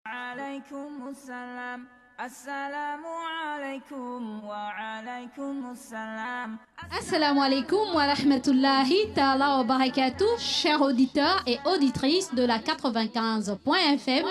عليكم السلام السلام عليكم وعليكم السلام. Assalamu alaikum wa rahmatullahi ta'ala wa barakatuh, chers auditeurs et auditrices de la 95.fm.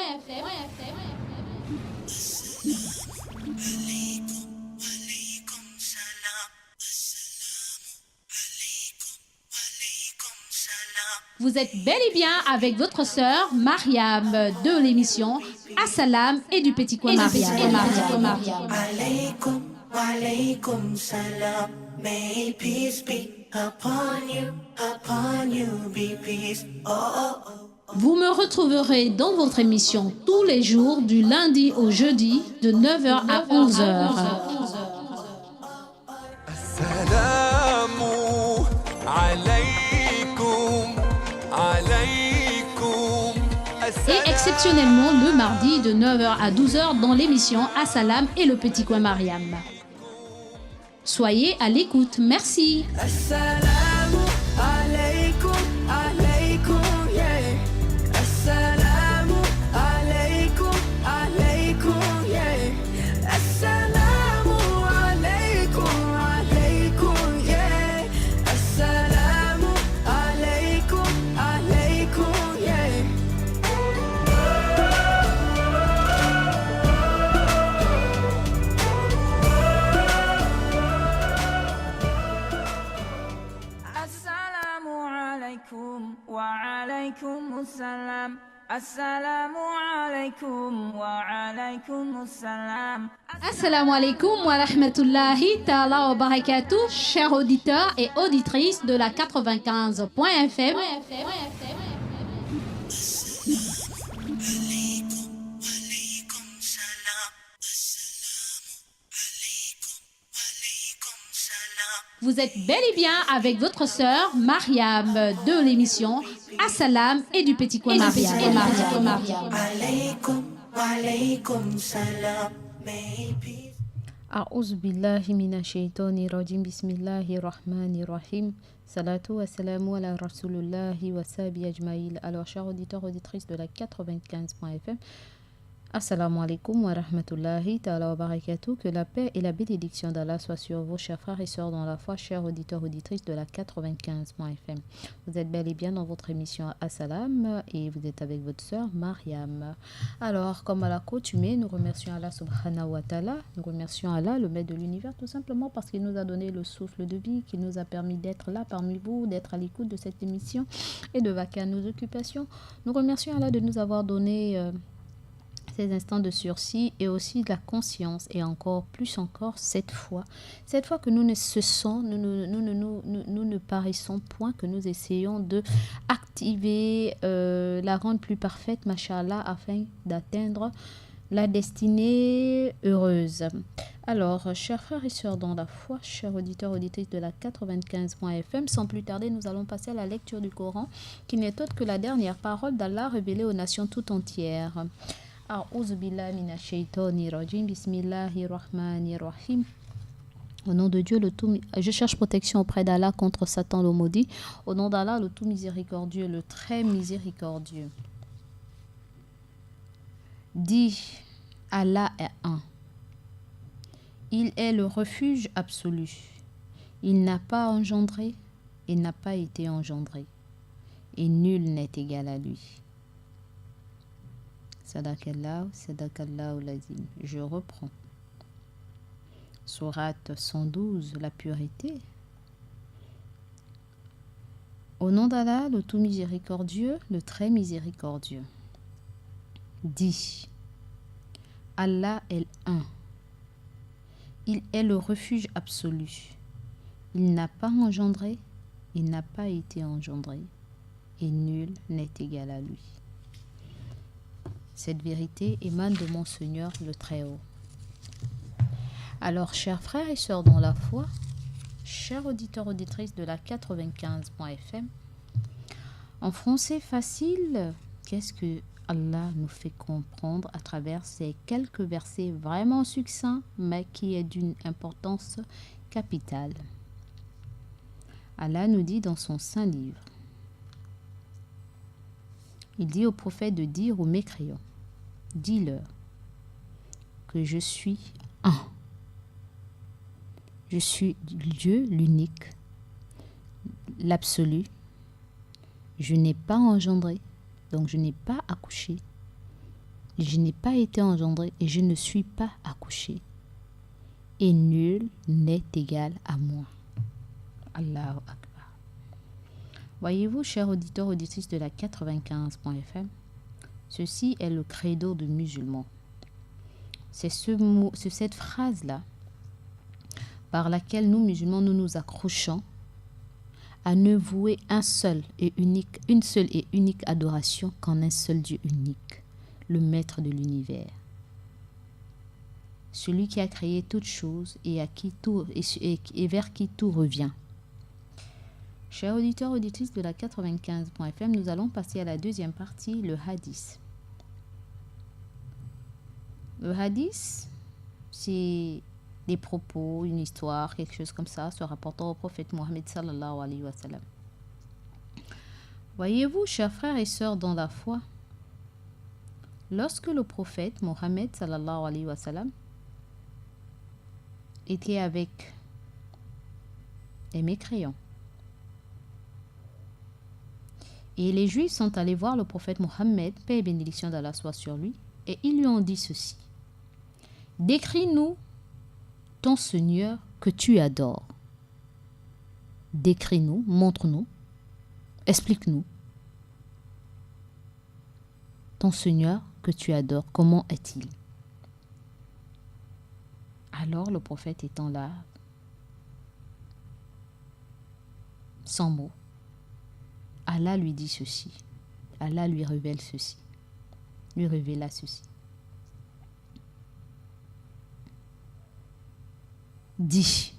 Vous êtes bel et bien avec votre sœur Mariam de l'émission Assalam et du Petit Coin Mariam. Alaykum wa alaykum salam. May peace be upon you, be peace. Oh, oh, oh. Vous me retrouverez dans votre émission tous les jours du lundi au jeudi de 9h à 11h. Assalamu alaykum, alaykum. Et exceptionnellement le mardi de 9h à 12h dans l'émission Assalam et le Petit Coin Mariam. Soyez à l'écoute, merci. Assalamu alaykum, alaykum, yeah. Assalamu alaykum, alaykum, yeah. Assalamu alaykum, alaykum, yeah. Assalamu alaykum, alaykum, yeah. Assalamu alaikum wa alaikum assalam. Assalamu alaikum wa alaikum assalam. Assalamu alaikum wa rahmatullahi ta'ala wa barakatuh, chers auditeurs et auditrices de la 95.fm. Alaykum salam. Alaykum salam. Vous êtes bel et bien avec votre sœur Mariam de l'émission Assalam et du Petit Coin Mariam. Alaykum wa alaykum salam. May peace. أعوذ بالله من الشيطان الرجيم بسم الله الرحمن الرحيم صلاة والسلام على رسول الله وصحبه أجمعين. Alors chers auditeurs auditrices de la 95.fm, Assalamu alaikum wa rahmatullahi ta'ala wa barakatuh. Que la paix et la bénédiction d'Allah soient sur vous, chers frères et sœurs dans la foi, chers auditeurs auditrices de la 95.fm. Vous êtes bel et bien dans votre émission Assalam et vous êtes avec votre sœur Mariam. Alors, comme à l'accoutumée, nous remercions Allah subhanahu wa ta'ala, nous remercions Allah, le maître de l'univers, tout simplement parce qu'il nous a donné le souffle de vie, qu'il nous a permis d'être là parmi vous, d'être à l'écoute de cette émission et de vaquer à nos occupations. Nous remercions Allah de nous avoir donné ces instants de sursis et aussi de la conscience et encore plus encore cette fois que nous ne cessons, nous ne paraissons point que nous essayons de activer la rendre plus parfaite, machallah, afin d'atteindre la destinée heureuse. Alors, chers frères et sœurs dans la foi, chers auditeurs auditrices de la 95.fm, sans plus tarder, nous allons passer à la lecture du Coran, qui n'est autre que la dernière parole d'Allah révélée aux nations tout entières. A'oudhu billahi minash shaitani rajim. Bismillahir rahmanir rahim. Au nom de Dieu, le tout, je cherche protection auprès d'Allah contre Satan le maudit. Au nom d'Allah, le tout miséricordieux, le très miséricordieux. Dis, Allah est un. Il est le refuge absolu. Il n'a pas engendré et n'a pas été engendré. Et nul n'est égal à lui. Sadakallahu, sadakallahu lazim. Je reprends. Sourate 112, la pureté. Au nom d'Allah, le tout miséricordieux, le très miséricordieux. Dis, Allah est un. Il est le refuge absolu. Il n'a pas engendré, il n'a pas été engendré, et nul n'est égal à lui. Cette vérité émane de mon Seigneur le Très-Haut. Alors, chers frères et sœurs dans la foi, chers auditeurs auditrices de la 95.fm, en français facile, qu'est-ce que Allah nous fait comprendre à travers ces quelques versets vraiment succincts, mais qui est d'une importance capitale. Allah nous dit dans son saint livre, il dit au prophète de dire aux mécréants, dis-leur que je suis un. Je suis Dieu, l'unique, l'absolu. Je n'ai pas engendré, donc je n'ai pas accouché. Je n'ai pas été engendré et je ne suis pas accouché. Et nul n'est égal à moi. Allahu Akbar. Voyez-vous, chers auditeurs, auditrices de la 95.fm, ceci est le credo de musulmans. C'est cette phrase-là par laquelle nous, musulmans, nous nous accrochons à ne vouer une seule et unique adoration qu'en un seul Dieu unique, le maître de l'univers. Celui qui a créé toutes choses et vers qui tout revient. Chers auditeurs, auditrices de la 95.fm, nous allons passer à la deuxième partie, le hadith. Le hadith, c'est des propos, une histoire, quelque chose comme ça, se rapportant au prophète Mohammed sallallahu alayhi wa sallam. Voyez-vous, chers frères et sœurs dans la foi, lorsque le prophète Mohammed sallallahu alayhi wa sallam était avec les mécréants, et les Juifs sont allés voir le prophète Mohammed, paix et bénédiction d'Allah soit sur lui, et ils lui ont dit ceci: décris-nous ton Seigneur que tu adores. Décris-nous, montre-nous, explique-nous ton Seigneur que tu adores. Comment est-il? Alors le prophète étant là, sans mots, Allah lui dit ceci. Allah lui révéla ceci. Dis,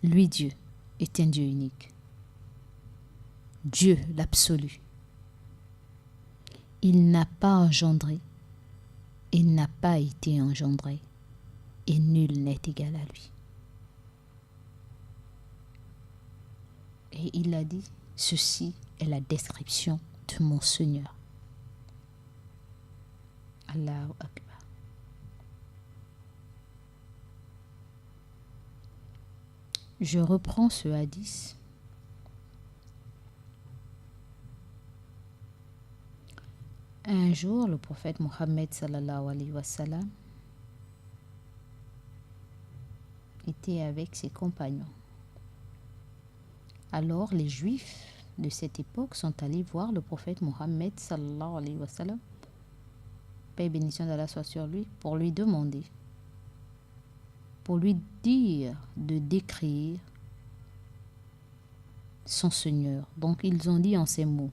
lui Dieu est un Dieu unique. Dieu l'absolu. Il n'a pas engendré, il n'a pas été engendré, et nul n'est égal à lui. Et il a dit, ceci est la description de mon Seigneur. Allahu Akbar. Je reprends ce hadith. Un jour, le prophète Mohammed sallallahu alayhi wa sallam était avec ses compagnons. Alors, les Juifs de cette époque sont allés voir le prophète Mohammed sallallahu alayhi wa sallam, paix et bénédiction d'Allah soit sur lui, pour lui demander, pour lui dire de décrire son Seigneur. Donc ils ont dit en ces mots: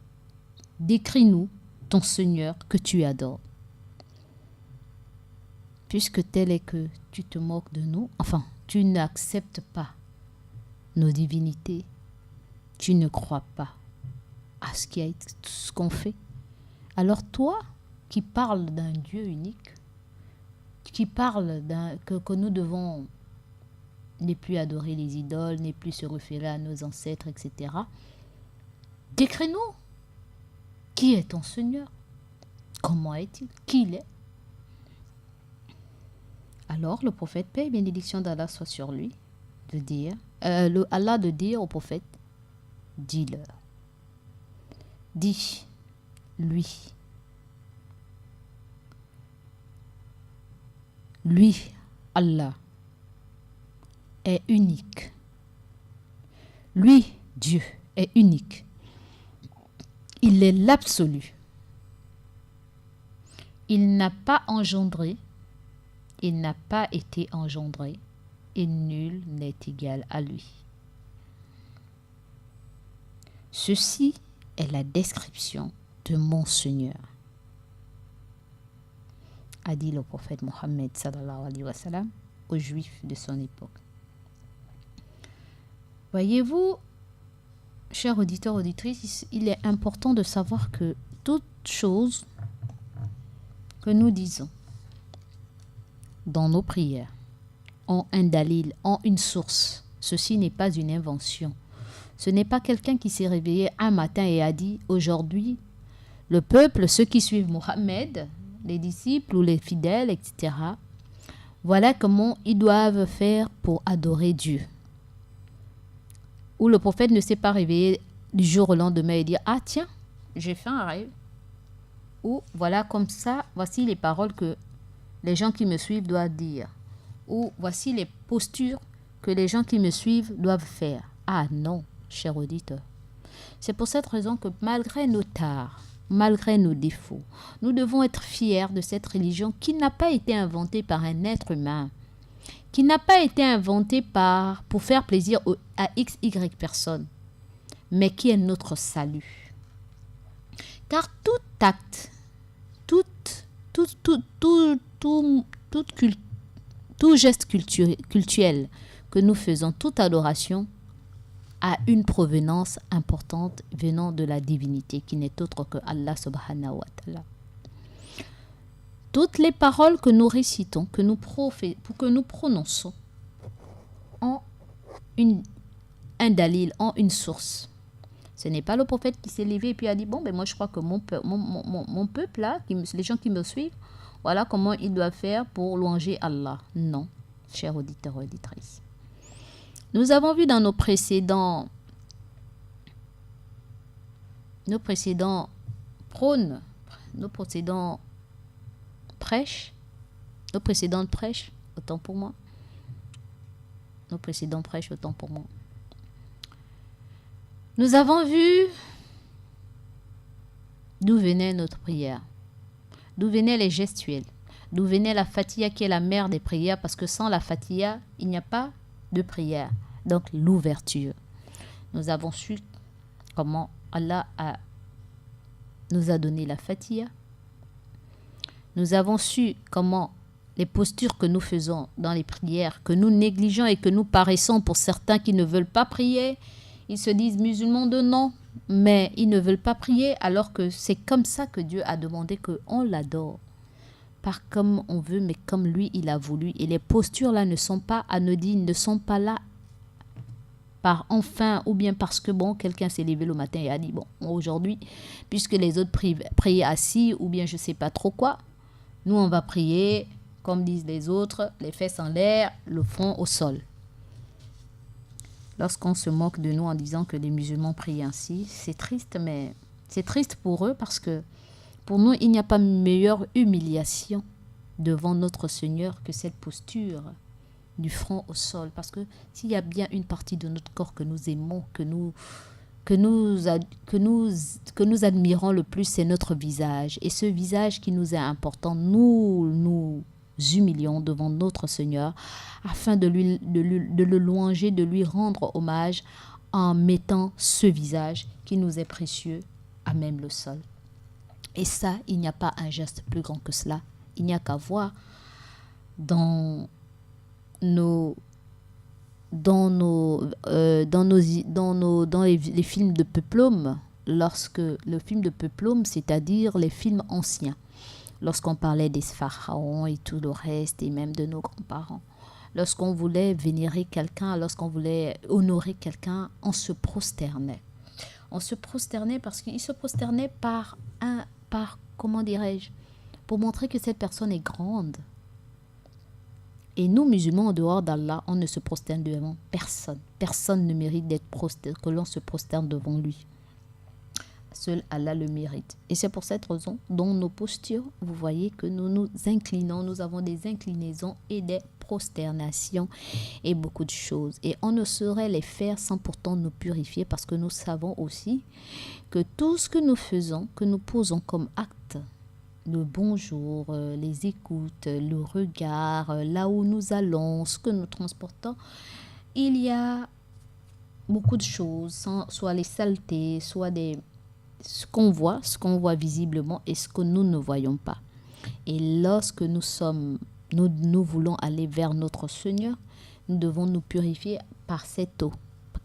décris-nous ton Seigneur que tu adores. Puisque tel est que tu te moques de nous, enfin, tu n'acceptes pas nos divinités, tu ne crois pas à ce qu'on fait. Alors toi, qui parles d'un Dieu unique, qui parle que nous devons ne plus adorer les idoles, ne plus se référer à nos ancêtres, etc. Décris-nous. Qui est ton Seigneur? Comment est-il? Qui il est? Alors le prophète, paix et bénédiction d'Allah soit sur lui, Allah de dire au prophète, dis-leur. Dis, lui, Allah, est unique. Lui, Dieu, est unique. Il est l'absolu. Il n'a pas engendré, il n'a pas été engendré, et nul n'est égal à lui. Ceci est la description de mon Seigneur, a dit le prophète Mohammed sallallahu alayhi wa sallam aux Juifs de son époque. Voyez-vous, chers auditeurs, auditrices, il est important de savoir que toute chose que nous disons dans nos prières ont un dalil, ont une source. Ceci n'est pas une invention. Ce n'est pas quelqu'un qui s'est réveillé un matin et a dit: aujourd'hui, le peuple, ceux qui suivent Mohammed, les disciples ou les fidèles, etc. Voilà comment ils doivent faire pour adorer Dieu. Où le prophète ne s'est pas réveillé du jour au lendemain et dire « Ah tiens, j'ai fait un rêve ». Ou voilà comme ça, voici les paroles que les gens qui me suivent doivent dire. Ou voici les postures que les gens qui me suivent doivent faire. Ah non, cher auditeur. C'est pour cette raison que malgré nos tares, malgré nos défauts, nous devons être fiers de cette religion qui n'a pas été inventée par un être humain, qui n'a pas été inventée pour faire plaisir à x, y personnes, mais qui est notre salut. Car tout acte, tout geste cultuel que nous faisons, toute adoration, a une provenance importante venant de la divinité qui n'est autre que Allah subhanahu wa ta'ala. Toutes les paroles que nous récitons, que nous prononçons, ont un dalil, ont une source. Ce n'est pas le prophète qui s'est levé et puis a dit « Bon, ben moi je crois que mon peuple, là, les gens qui me suivent, voilà comment ils doivent faire pour louanger Allah. » Non, chers auditeurs et auditrices. Nous avons vu dans nos précédents prônes, nos précédentes prêches, autant pour moi. Nous avons vu d'où venait notre prière, d'où venaient les gestuels, d'où venait la fatiha qui est la mère des prières, parce que sans la fatiha, il n'y a pas de prière, donc l'ouverture. Nous avons su comment Allah nous a donné la fatiha. Nous avons su comment les postures que nous faisons dans les prières, que nous négligeons et que nous paraissons pour certains qui ne veulent pas prier, ils se disent musulmans de nom, mais ils ne veulent pas prier alors que c'est comme ça que Dieu a demandé qu'on l'adore. Pas comme on veut, mais comme lui, il a voulu. Et les postures là ne sont pas anodines, ne sont pas là par enfin, ou bien parce que bon, quelqu'un s'est levé le matin et a dit, bon, aujourd'hui, puisque les autres prient assis, ou bien je sais pas trop quoi, nous on va prier, comme disent les autres, les fesses en l'air, le front au sol. Lorsqu'on se moque de nous en disant que les musulmans prient ainsi, c'est triste, mais c'est triste pour eux parce que pour nous, il n'y a pas meilleure humiliation devant notre Seigneur que cette posture du front au sol. Parce que s'il y a bien une partie de notre corps que nous aimons, que nous admirons le plus, c'est notre visage. Et ce visage qui nous est important, nous humilions devant notre Seigneur afin de le louanger, de lui rendre hommage en mettant ce visage qui nous est précieux à même le sol. Et ça, il n'y a pas un geste plus grand que cela. Il n'y a qu'à voir dans les films de Peplum, lorsque le film de Peplum, c'est-à-dire les films anciens, lorsqu'on parlait des pharaons et tout le reste, et même de nos grands-parents, lorsqu'on voulait vénérer quelqu'un, lorsqu'on voulait honorer quelqu'un, on se prosternait. On se prosternait parce qu'il se prosternait comment dirais-je, pour montrer que cette personne est grande. Et nous, musulmans, en dehors d'Allah, on ne se prosterne devant personne. Personne ne mérite que l'on se prosterne devant lui. Seul Allah le mérite. Et c'est pour cette raison, dans nos postures, vous voyez que nous nous inclinons, nous avons des inclinaisons et des prosternations et beaucoup de choses. Et on ne saurait les faire sans pourtant nous purifier parce que nous savons aussi que tout ce que nous faisons, que nous posons comme acte, le bonjour, les écoutes, le regard, là où nous allons, ce que nous transportons, il y a beaucoup de choses, soit les saletés, soit ce qu'on voit visiblement et ce que nous ne voyons pas. Et lorsque nous voulons aller vers notre Seigneur, nous devons nous purifier par cette eau,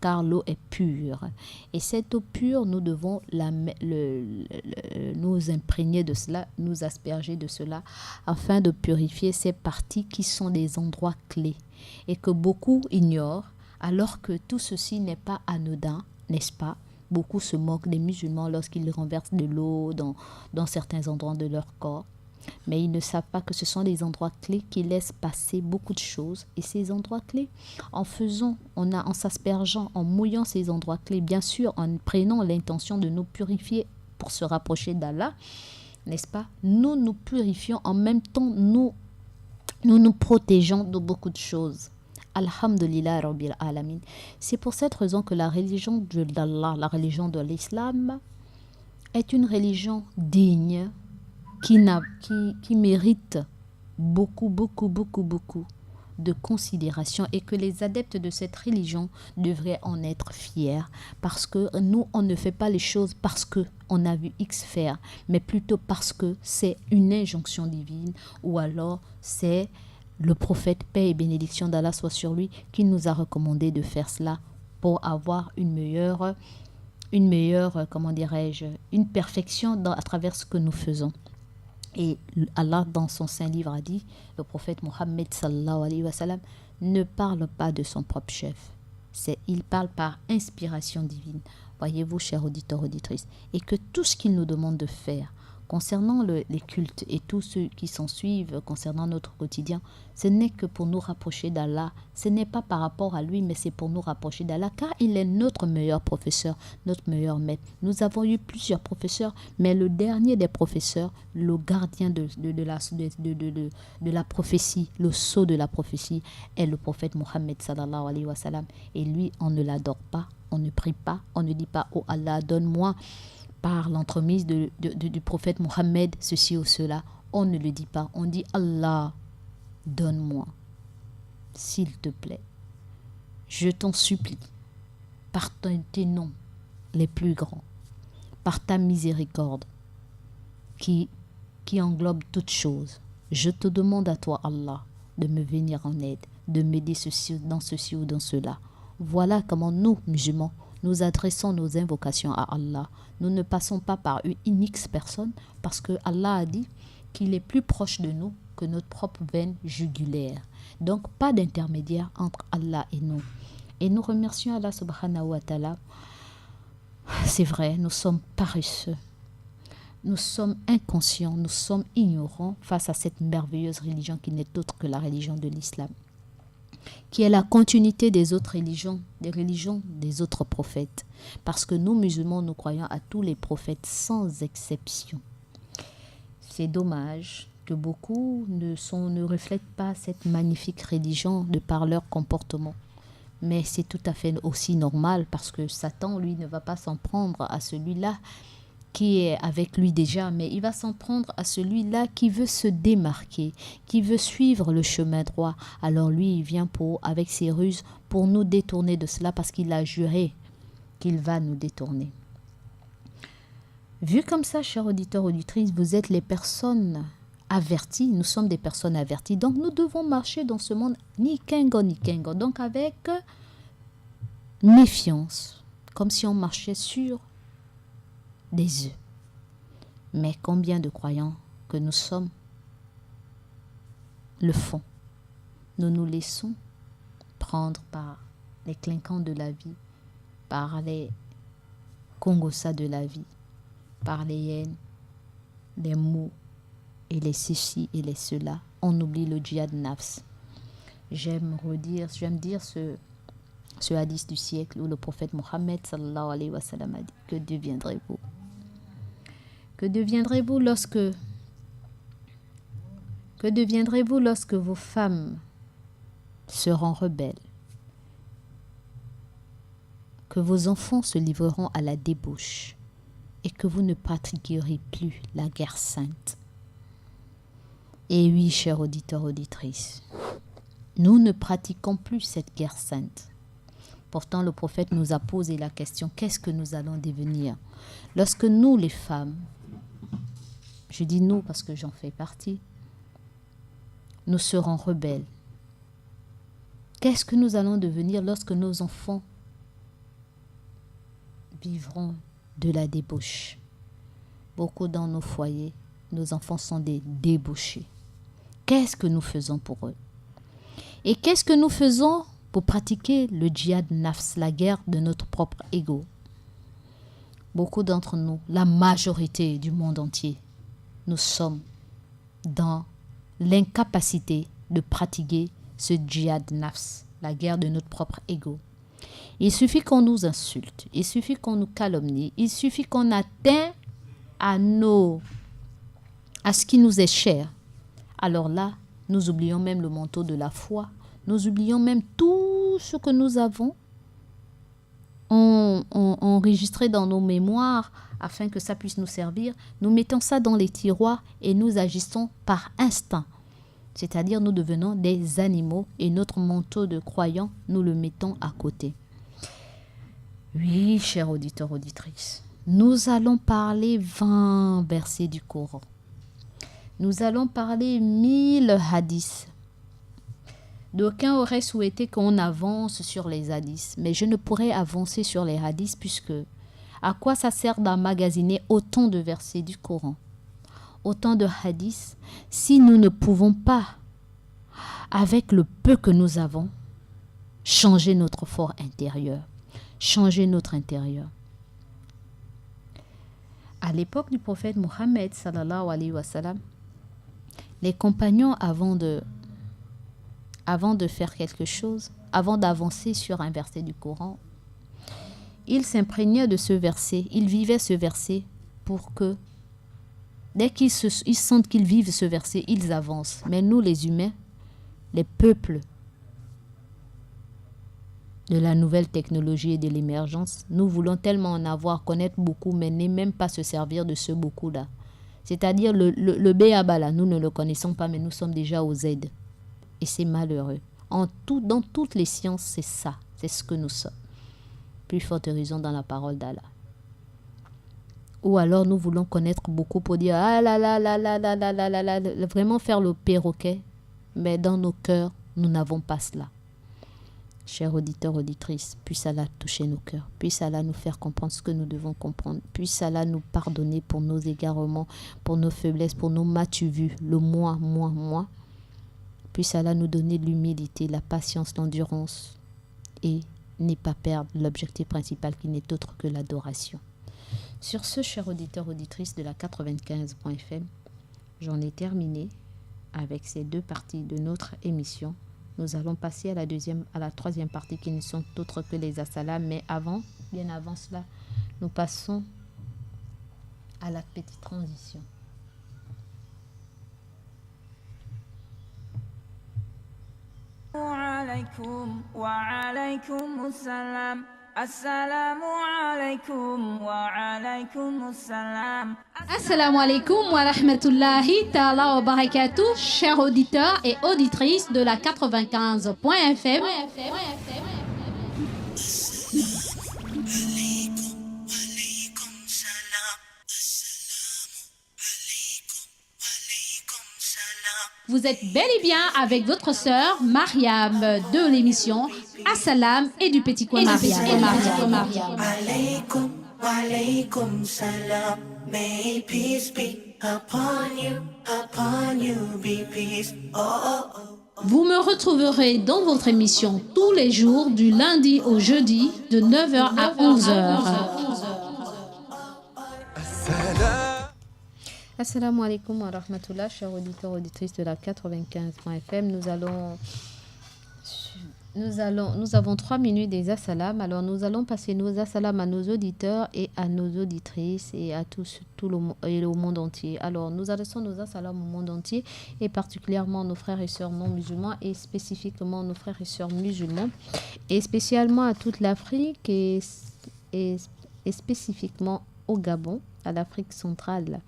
car l'eau est pure. Et cette eau pure, nous devons nous imprégner de cela, nous asperger de cela, afin de purifier ces parties qui sont des endroits clés et que beaucoup ignorent, alors que tout ceci n'est pas anodin, n'est-ce pas? Beaucoup se moquent des musulmans lorsqu'ils renversent de l'eau dans certains endroits de leur corps. Mais ils ne savent pas que ce sont des endroits clés qui laissent passer beaucoup de choses. Et ces endroits clés, en s'aspergeant, en mouillant ces endroits clés, bien sûr, en prenant l'intention de nous purifier pour se rapprocher d'Allah, n'est-ce pas? Nous nous purifions, en même temps, nous nous protégeons de beaucoup de choses. Alhamdulillah Rabbil Alamin. C'est pour cette raison que la religion d'Allah, la religion de l'islam, est une religion digne qui mérite beaucoup de considération et que les adeptes de cette religion devraient en être fiers parce que nous, on ne fait pas les choses parce qu'on a vu X faire, mais plutôt parce que c'est une injonction divine ou alors c'est le prophète, paix et bénédiction d'Allah soit sur lui, qui nous a recommandé de faire cela pour avoir une meilleure, comment dirais-je, une perfection à travers ce que nous faisons. Et Allah, dans son saint livre, a dit, le prophète Mohammed sallallahu alayhi wa sallam ne parle pas de son propre chef. Il parle par inspiration divine. Voyez-vous, chers auditeurs, auditrices, et que tout ce qu'il nous demande de faire concernant les cultes et tous ceux qui s'en suivent concernant notre quotidien, ce n'est que pour nous rapprocher d'Allah. Ce n'est pas par rapport à lui, mais c'est pour nous rapprocher d'Allah, car il est notre meilleur professeur, notre meilleur maître. Nous avons eu plusieurs professeurs, mais le dernier des professeurs, le gardien de la prophétie, le sceau de la prophétie, est le prophète Mohammed sallallahu alayhi wa sallam. Et lui, on ne l'adore pas, on ne prie pas, on ne dit pas « Oh Allah, donne-moi » par l'entremise du prophète Mohammed, ceci ou cela. On ne le dit pas. On dit Allah, donne-moi, s'il te plaît. Je t'en supplie, par tes noms les plus grands, par ta miséricorde qui englobe toutes choses. Je te demande à toi, Allah, de me venir en aide, de m'aider dans ceci ou dans cela. Voilà comment nous, musulmans, nous adressons nos invocations à Allah. Nous ne passons pas par une X personne parce que Allah a dit qu'il est plus proche de nous que notre propre veine jugulaire. Donc, pas d'intermédiaire entre Allah et nous. Et nous remercions Allah subhanahu wa ta'ala. C'est vrai, nous sommes paresseux. Nous sommes inconscients, nous sommes ignorants face à cette merveilleuse religion qui n'est autre que la religion de l'islam, qui est la continuité des autres religions, des religions des autres prophètes. Parce que nous, musulmans, nous croyons à tous les prophètes sans exception. C'est dommage que beaucoup ne reflètent pas cette magnifique religion de par leur comportement. Mais c'est tout à fait aussi normal parce que Satan, lui, ne va pas s'en prendre à celui-là qui est avec lui déjà, mais il va s'en prendre à celui-là qui veut se démarquer, qui veut suivre le chemin droit. Alors lui, il vient avec ses ruses pour nous détourner de cela parce qu'il a juré qu'il va nous détourner. Vu comme ça, chers auditeurs, auditrices, vous êtes les personnes averties, nous sommes des personnes averties, donc nous devons marcher dans ce monde ni kengo, donc avec méfiance, comme si on marchait sur des œufs. Mais combien de croyants que nous sommes le font. Nous nous laissons prendre par les clinquants de la vie, par les congossas de la vie, par les haines, les mots et les ceci et les cela. On oublie le djihad nafs. J'aime dire ce hadith du siècle où le prophète Mohammed sallallahu alayhi wa sallam a dit: que deviendrez-vous? Que deviendrez-vous lorsque vos femmes seront rebelles, que vos enfants se livreront à la débauche et que vous ne pratiquerez plus la guerre sainte? Et oui, chers auditeurs, auditrices, nous ne pratiquons plus cette guerre sainte. Pourtant, le prophète nous a posé la question: qu'est-ce que nous allons devenir lorsque nous, les femmes, je dis nous parce que j'en fais partie, nous serons rebelles? Qu'est-ce que nous allons devenir lorsque nos enfants vivront de la débauche? Beaucoup dans nos foyers, nos enfants sont des débauchés. Qu'est-ce que nous faisons pour eux? Et qu'est-ce que nous faisons pour pratiquer le djihad nafs, la guerre de notre propre ego? Beaucoup d'entre nous, la majorité du monde entier, nous sommes dans l'incapacité de pratiquer ce djihad nafs, la guerre de notre propre ego. Il suffit qu'on nous insulte, il suffit qu'on nous calomnie, il suffit qu'on atteint à ce qui nous est cher. Alors là, nous oublions même le manteau de la foi, nous oublions même tout ce que nous avons enregistré dans nos mémoires afin que ça puisse nous servir. Nous mettons ça dans les tiroirs et nous agissons par instinct. C'est-à-dire nous devenons des animaux et notre manteau de croyants, nous le mettons à côté. Oui, chers auditeurs, auditrices, nous allons parler 20 versets du Coran. Nous allons parler 1000 hadiths. D'aucuns auraient souhaité qu'on avance sur les hadiths, mais je ne pourrais avancer sur les hadiths puisque à quoi ça sert d'emmagasiner autant de versets du Coran, autant de hadiths, si nous ne pouvons pas, avec le peu que nous avons, changer notre fort intérieur, changer notre intérieur. À l'époque du prophète Mohammed sallallahu alayhi wa sallam, les compagnons avant de faire quelque chose, avant d'avancer sur un verset du Coran, ils s'imprégnaient de ce verset, ils vivaient ce verset pour que dès qu'ils sentent qu'ils vivent ce verset, ils avancent. Mais nous les humains, les peuples de la nouvelle technologie et de l'émergence, nous voulons tellement en avoir, connaître beaucoup, mais ne même pas se servir de ce beaucoup-là. C'est-à-dire le B.A.B.A. là, nous ne le connaissons pas, mais nous sommes déjà au Z. Et c'est malheureux. Dans toutes les sciences, c'est ça. C'est ce que nous sommes. Plus forte raison dans la parole d'Allah. Ou alors nous voulons connaître beaucoup pour dire ah là là là là là là là là là, vraiment faire le perroquet. Mais dans nos cœurs, nous n'avons pas cela. Chers auditeurs, auditrices, puisse Allah toucher nos cœurs, puisse Allah nous faire comprendre ce que nous devons comprendre, puisse Allah nous pardonner pour nos égarements, pour nos faiblesses, pour nos m'as-tu vu, le moi. Puisse Allah nous donner l'humilité, la patience, l'endurance et ne pas perdre l'objectif principal qui n'est autre que l'adoration. Sur ce, chers auditeurs, auditrices de la 95.fm, j'en ai terminé avec ces deux parties de notre émission. Nous allons passer à la troisième partie qui ne sont autres que les assalam. Mais bien avant cela, nous passons à la petite transition. Alaykum wa alaykum assalam. Assalamu alaykum wa alaykum assalam. Assalamu alaikum wa rahmatullahi ta'ala wa barakatuh, chers auditeurs et auditrices de la 95.fm. Vous êtes bel et bien avec votre sœur Mariam de l'émission Assalam et du petit coin Mariam. Alaykum, alaykum salam. May peace be upon you be peace. Oh, oh, oh. Vous me retrouverez dans votre émission tous les jours du lundi au jeudi de 9h à 11h. Assalamu alaikum wa rahmatullah, chers auditeurs, auditrices de la 95.fm. Nous avons 3 minutes des assalam. Alors nous allons passer nos assalam à nos auditeurs et à nos auditrices et à le monde entier. Alors nous adressons nos assalam au monde entier et particulièrement nos frères et sœurs non musulmans et spécifiquement nos frères et sœurs musulmans et spécialement à toute l'Afrique et spécifiquement au Gabon, à l'Afrique centrale.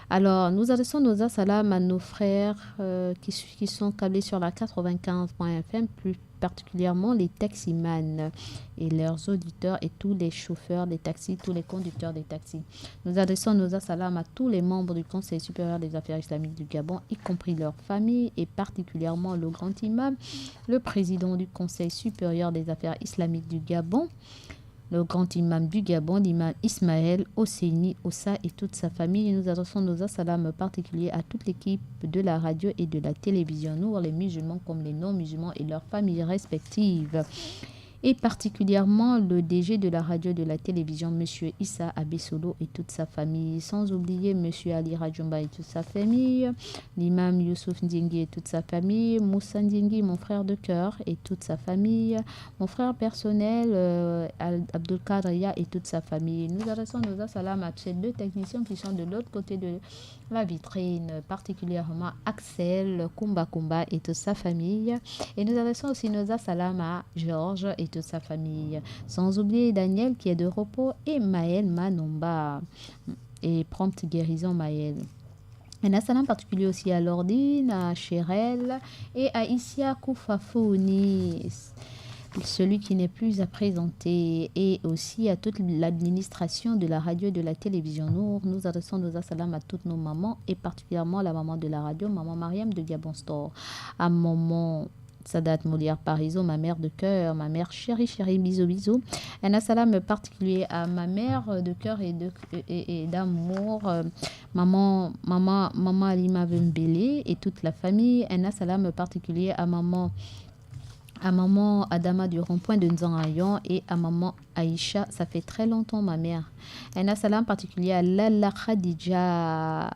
Alors, nous adressons nos assalam à nos frères qui sont câblés sur la 95.fm, plus particulièrement les taximans et leurs auditeurs et tous les chauffeurs des taxis, tous les conducteurs des taxis. Nous adressons nos assalam à tous les membres du Conseil supérieur des affaires islamiques du Gabon, y compris leurs familles et particulièrement le grand imam, le président du Conseil supérieur des affaires islamiques du Gabon, le grand imam du Gabon, l'imam Ismaël Osseini Ossa et toute sa famille. Et nous adressons nos assalams particuliers à toute l'équipe de la radio et de la télévision, nous les musulmans comme les non-musulmans et leurs familles respectives. et particulièrement le DG de la radio et de la télévision, Monsieur Issa Abessolo et toute sa famille, sans oublier Monsieur Ali Radjumba et toute sa famille, l'imam Youssouf Ndingi et toute sa famille, Moussa Ndingi, mon frère de cœur et toute sa famille, mon frère personnel, Abdul Kadria et toute sa famille. Nous adressons nos salam à ces deux techniciens qui sont de l'autre côté de la vitrine, particulièrement Axel, Kumba Kumba et toute sa famille. Et nous adressons aussi nos salam à Georges et toute sa famille. Sans oublier Daniel qui est de repos et Maël Manomba. Et prompte guérison Maël. Un salam particulier aussi à Lordine, à Chérel et à Isia Koufafouni, celui qui n'est plus à présenter, et aussi à toute l'administration de la radio et de la télévision Nour. Nous adressons nos salam à toutes nos mamans et particulièrement à la maman de la radio, maman Mariam de Gabon Store, à maman Sadat Molière Pariso, ma mère de cœur, ma mère chérie, bisous, bisous. Un salam particulier à ma mère de cœur et d'amour, maman Alima Vembele et toute la famille. Un salam particulier à maman Adama du rond-point de Nzangayon et à maman Aïcha, ça fait très longtemps ma mère. Un salam particulier à Lala Khadija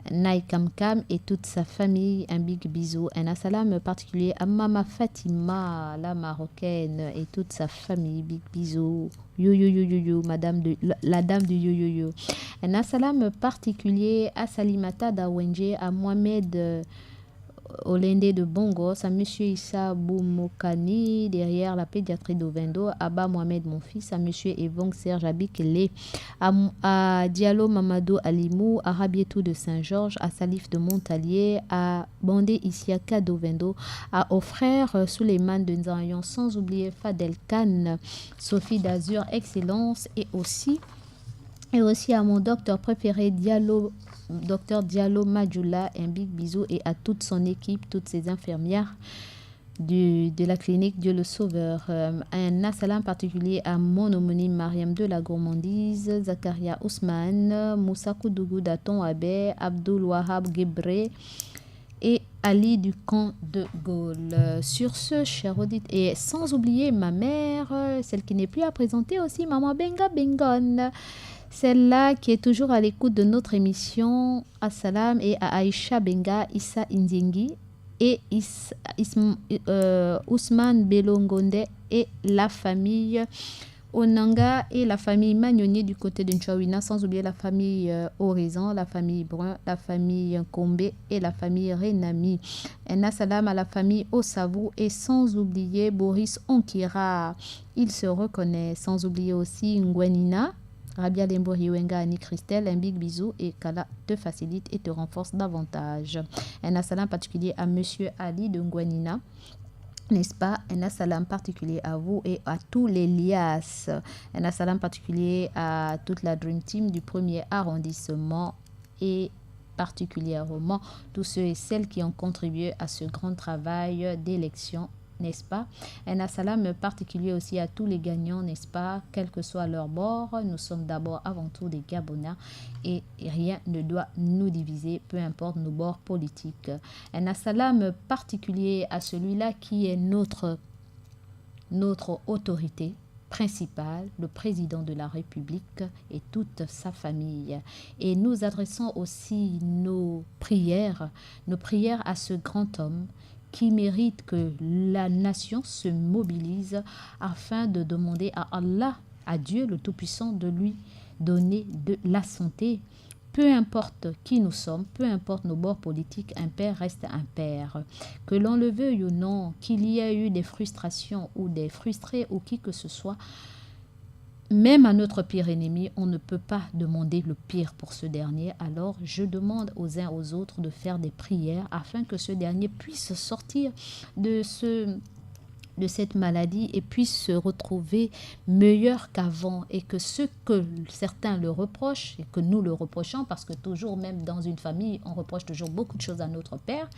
Naïkamkam et toute sa famille, un big bisou. Un salam particulier à Mama Fatima, la marocaine, et toute sa famille, big bisou. Yo yo yo yo yo, la dame de yo yo yo. Un salam particulier à Salimata Dawenje, à Mohamed Olende de Bongos, à Monsieur Issa Boumokani, derrière la pédiatrie d'Ovendo, à Abba Mohamed, mon fils, à Monsieur Evong Serge Abikele, à Diallo Mamadou Alimou, à Rabietou de Saint-Georges, à Salif de Montalier, à Bandé Isiaka d'Ovendo, aux frères Suleiman de Nzayon, sans oublier Fadel Khan, Sophie d'Azur, Excellence, et aussi à mon docteur préféré, docteur Diallo Madjoula, un big bisou, et à toute son équipe, toutes ses infirmières de la clinique Dieu le Sauveur. Un salam particulier à mon homonyme Mariam de la Gourmandise, Zakaria Ousmane, Moussa Koudougou Daton Abe, Abdul Wahab Gebre et Ali du camp de Gaulle. Sur ce, cher audit, et sans oublier ma mère, celle qui n'est plus à présenter aussi, maman Benga Bengon, celle-là qui est toujours à l'écoute de notre émission, Assalam, et à Aïcha Benga, Issa Indingi et Ousmane Belongonde et la famille Onanga et la famille Magnoni du côté de Nchawina, sans oublier la famille Horizon, la famille Brun, la famille Kombe et la famille Renami. Un salam à la famille Osavou et sans oublier Boris Onkira. Il se reconnaît, sans oublier aussi Ngwenina, Rabia Lembo Hiwenga, Annie Christelle, un big bisou et qu'Allah te facilite et te renforce davantage. Un salam particulier à Monsieur Ali de Ngwenina, n'est-ce pas? Un salam particulier à vous et à tous les lias. Un salam particulier à toute la Dream Team du 1er arrondissement et particulièrement tous ceux et celles qui ont contribué à ce grand travail d'élection, n'est-ce pas? Un salam particulier aussi à tous les gagnants, n'est-ce pas? Quel que soit leur bord, nous sommes d'abord avant tout des Gabonais et rien ne doit nous diviser, peu importe nos bords politiques. Un salam particulier à celui-là qui est notre autorité principale, le président de la République et toute sa famille. Et nous adressons aussi nos prières à ce grand homme qui mérite que la nation se mobilise afin de demander à Allah, à Dieu le Tout-Puissant, de lui donner de la santé. Peu importe qui nous sommes, peu importe nos bords politiques, un père reste un père. Que l'on le veuille ou non, qu'il y ait eu des frustrations ou des frustrés ou qui que ce soit, même à notre pire ennemi, on ne peut pas demander le pire pour ce dernier. Alors, je demande aux uns aux autres de faire des prières afin que ce dernier puisse sortir de cette maladie et puisse se retrouver meilleur qu'avant, et que ce que certains le reprochent et que nous le reprochons, parce que toujours, même dans une famille, on reproche toujours beaucoup de choses à notre père,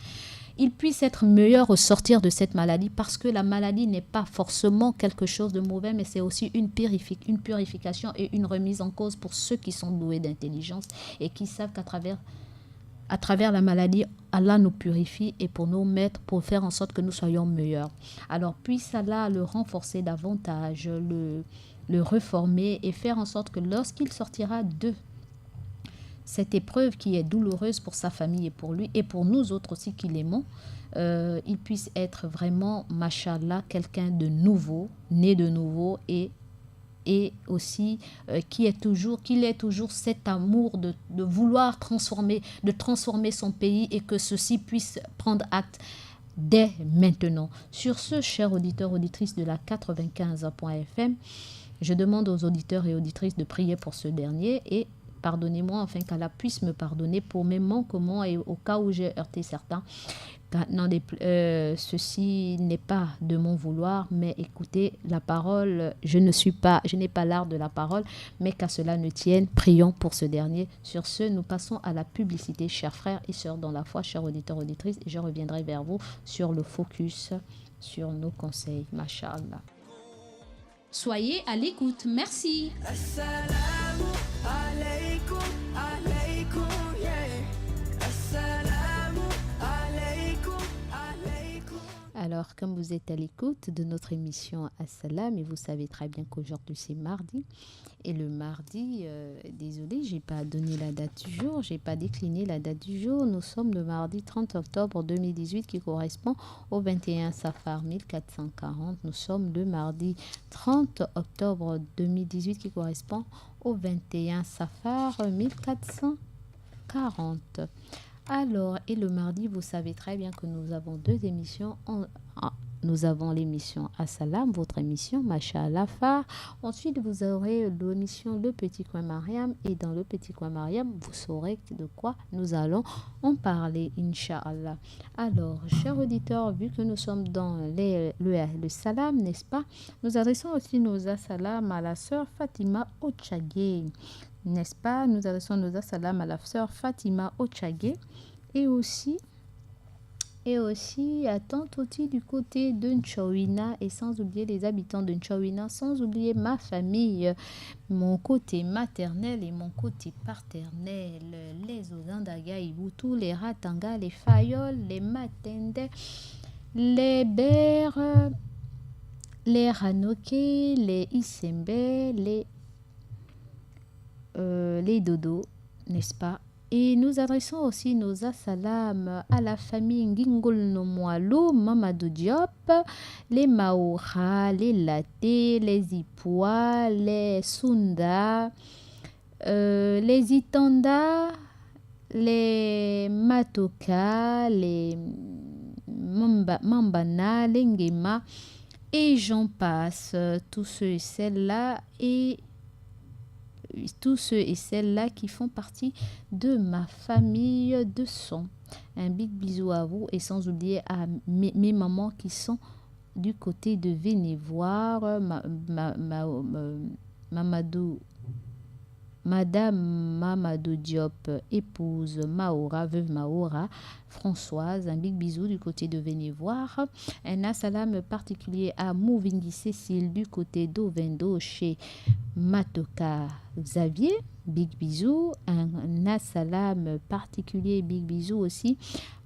il puisse être meilleur au sortir de cette maladie, parce que la maladie n'est pas forcément quelque chose de mauvais, mais c'est aussi une purification et une remise en cause pour ceux qui sont doués d'intelligence et qui savent qu'à travers à travers la maladie, Allah nous purifie et pour nous mettre, pour faire en sorte que nous soyons meilleurs. Alors puisse Allah le renforcer davantage, le reformer et faire en sorte que lorsqu'il sortira de cette épreuve qui est douloureuse pour sa famille et pour lui et pour nous autres aussi qui l'aimons, il puisse être vraiment, mashallah, quelqu'un de nouveau, né de nouveau et aussi qu'il ait toujours cet amour de vouloir transformer son pays et que ceci puisse prendre acte dès maintenant. Sur ce, chers auditeurs, auditrices de la 95.fm, je demande aux auditeurs et auditrices de prier pour ce dernier et pardonnez-moi afin qu'Allah puisse me pardonner pour mes manquements et au cas où j'ai heurté certains. Ceci n'est pas de mon vouloir, mais écoutez, la parole, je n'ai pas l'art de la parole, mais qu'à cela ne tienne, prions pour ce dernier. Sur ce, nous passons à la publicité, chers frères et sœurs dans la foi, chers auditeurs, auditrices, et je reviendrai vers vous sur le focus, sur nos conseils, Masha'Allah. Soyez à l'écoute, merci. Assalamu alaikum, alaikum, yeah. Assalamu alaikum, alaikum. Alors, comme vous êtes à l'écoute de notre émission Assalam, et vous savez très bien qu'aujourd'hui c'est mardi, et le mardi, désolé, j'ai pas donné la date du jour, j'ai pas décliné la date du jour. Nous sommes le mardi 30 octobre 2018 qui correspond au 21 Safar 1440. Nous sommes le mardi 30 octobre 2018 qui correspond au 21 Safar 1440. Alors, et le mardi, vous savez très bien que nous avons deux émissions. Nous avons l'émission Assalam, votre émission Masha'Allah Phare. Ensuite, vous aurez l'émission Le Petit Coin Mariam. Et dans Le Petit Coin Mariam, vous saurez de quoi nous allons en parler, Inch'Allah. Alors, chers auditeurs, vu que nous sommes dans le salam, n'est-ce pas? Nous adressons aussi nos assalam à la sœur Fatima Ochagé. N'est-ce pas? Nous adressons nos assalam à la sœur Fatima Ochagé. Et aussi à Tantoti du côté de Nchawina et sans oublier les habitants de Nchawina, sans oublier ma famille, mon côté maternel et mon côté paternel, les Ogandaga, Ibutu, les Ratanga, les Fayol, les Matende, les Bères, les Ranoke, les Isembe, les Dodo, n'est-ce pas? Et nous adressons aussi nos assalam à la famille Ngingol Nomwalo, Mamadou Diop, les Maoura, les Laté, les Ipois, les Sunda, les Itanda, les Matoka, les Mambana, les Ngema, et j'en passe, tous ceux et celles-là, et tous ceux et celles-là qui font partie de ma famille de sang. Un big bisou à vous et sans oublier à mes mamans qui sont du côté de Vénévoir, Madame Mamadou Diop, épouse Maora, veuve Maora, Françoise, un big bisou du côté de Vénévoir. Un assalam particulier à Mouvingui Cécile du côté d'Ovendo chez Matoka Xavier, big bisou. Un assalam particulier, big bisou aussi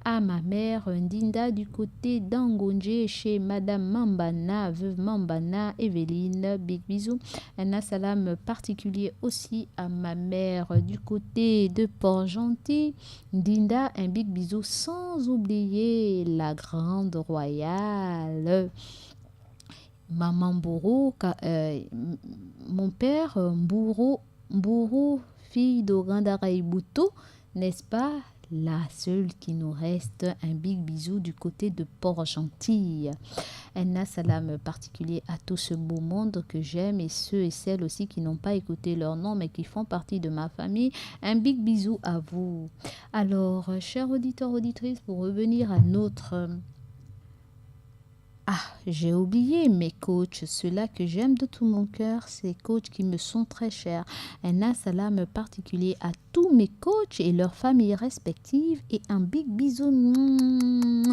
à ma mère Ndinda du côté d'Angonje chez Madame Mambana, veuve Mambana, Evelyne, big bisou. Un assalam particulier aussi à ma mère du côté de Port-Gentil, Ndinda, un big bisou, sans oublier la grande royale Maman Bourou, mon père Bourou, fille d'Ogandara Ibuto, n'est-ce pas? La seule qui nous reste, un big bisou du côté de Port-Gentil. Un assalam particulier à tout ce beau monde que j'aime et ceux et celles aussi qui n'ont pas écouté leur nom mais qui font partie de ma famille. Un big bisou à vous. Alors, chers auditeurs, auditrices, pour revenir à notre... j'ai oublié mes coachs, ceux-là que j'aime de tout mon cœur, ces coachs qui me sont très chers. Un assalam particulier à tous mes coachs et leurs familles respectives et un big bisou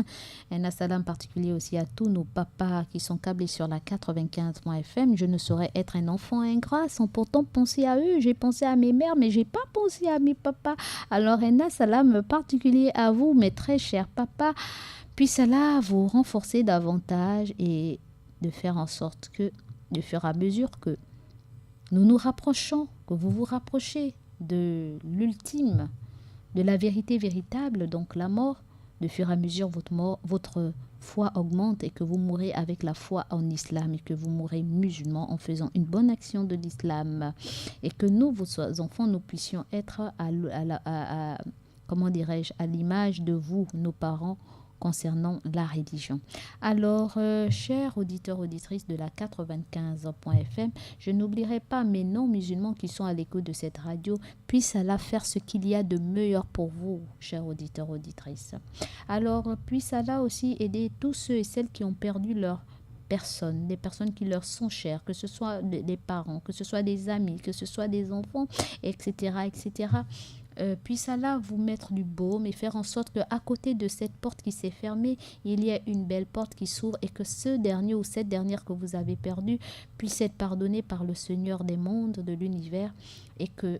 besoin. Un salam particulier aussi à tous nos papas qui sont câblés sur la 95.fm. Je ne saurais être un enfant ingrat sans pourtant penser à eux. J'ai pensé à mes mères, mais j'ai pas pensé à mes papas. Alors un salam particulier à vous, mes très chers papas. Puisse Allah vous renforcer davantage et de faire en sorte que, de fur et à mesure que nous nous rapprochons, que vous vous rapprochez de l'ultime, de la vérité véritable, donc la mort, de fur et à mesure votre foi augmente et que vous mourrez avec la foi en islam et que vous mourrez musulman en faisant une bonne action de l'islam et que nous, vos enfants, nous puissions être comment dirais-je, à l'image de vous, nos parents, concernant la religion. Alors, chers auditeurs, auditrices de la 95.fm, je n'oublierai pas mes non-musulmans qui sont à l'écoute de cette radio, puisse Allah faire ce qu'il y a de meilleur pour vous, chers auditeurs, auditrices. Alors, puisse Allah aussi aider tous ceux et celles qui ont perdu leur personnes, des personnes qui leur sont chères, que ce soit des parents, que ce soit des amis, que ce soit des enfants, etc., etc., puisse Allah vous mettre du baume et faire en sorte qu'à côté de cette porte qui s'est fermée, il y ait une belle porte qui s'ouvre et que ce dernier ou cette dernière que vous avez perdu puisse être pardonné par le Seigneur des mondes, de l'univers, et que